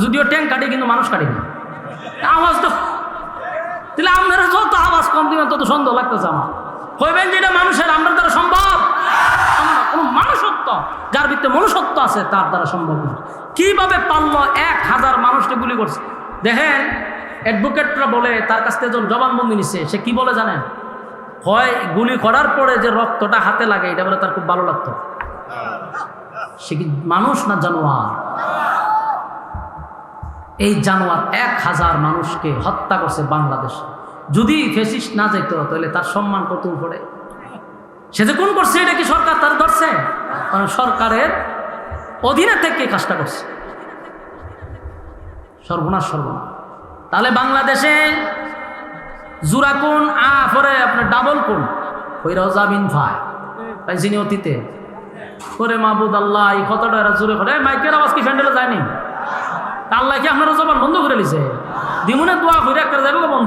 যদিও ট্যাঙ্ক কাটি কিন্তু মানুষ কাটি না। আওয়াজ তো তাহলে আপনারা যত আওয়াজ কম দিবেন তত সন্দেহ লাগতেছে আমার। কইবেন যে এটা মানুষের আপনার দ্বারা সম্ভব? কোন মানুষত্ব, যার ভিতরে মনুষ্যত্ব আছে তার দ্বারা সম্ভব না। কিভাবে পারলো 1000 মানুষকে গুলি করছে? দেখেন অ্যাডভোকেটরা বলে, তার কাছ থেকে যখন জবানবন্দি নিচ্ছে, সে কি বলে জানেন? হয় গুলি করার পরে যে রক্তটা হাতে লাগে এটা বলে তার খুব ভালো লাগতো। সে কি মানুষ না জানোয়ার? এই জানোয়ার 1000 মানুষকে হত্যা করছে বাংলাদেশে। যদি ফেসিস্ট না যেত তাহলে তার সম্মান কত উপরে। সে যে কোন করছে এটা কি সরকার তার ধরছে? কারণ সরকারের অধীনে থেকে কাজটা করছে। সর্বনাশ। তাহলে বাংলাদেশে জোড়া কোন পরে আপনার ডাবল কোন ওইরাও জামিন পায়, পাইছিনি অতীতে। করে মাহবুদ আল্লাহ এই কথাটা এরা জোরে করে, মাইকের আওয়াজ কি ফ্যান্ডেলে যায়নি? আল্লাহ কি আপনারা জবান বন্ধ করে লিছে? দিমুনে দোয়া করে একটা যাবে বন্ধু।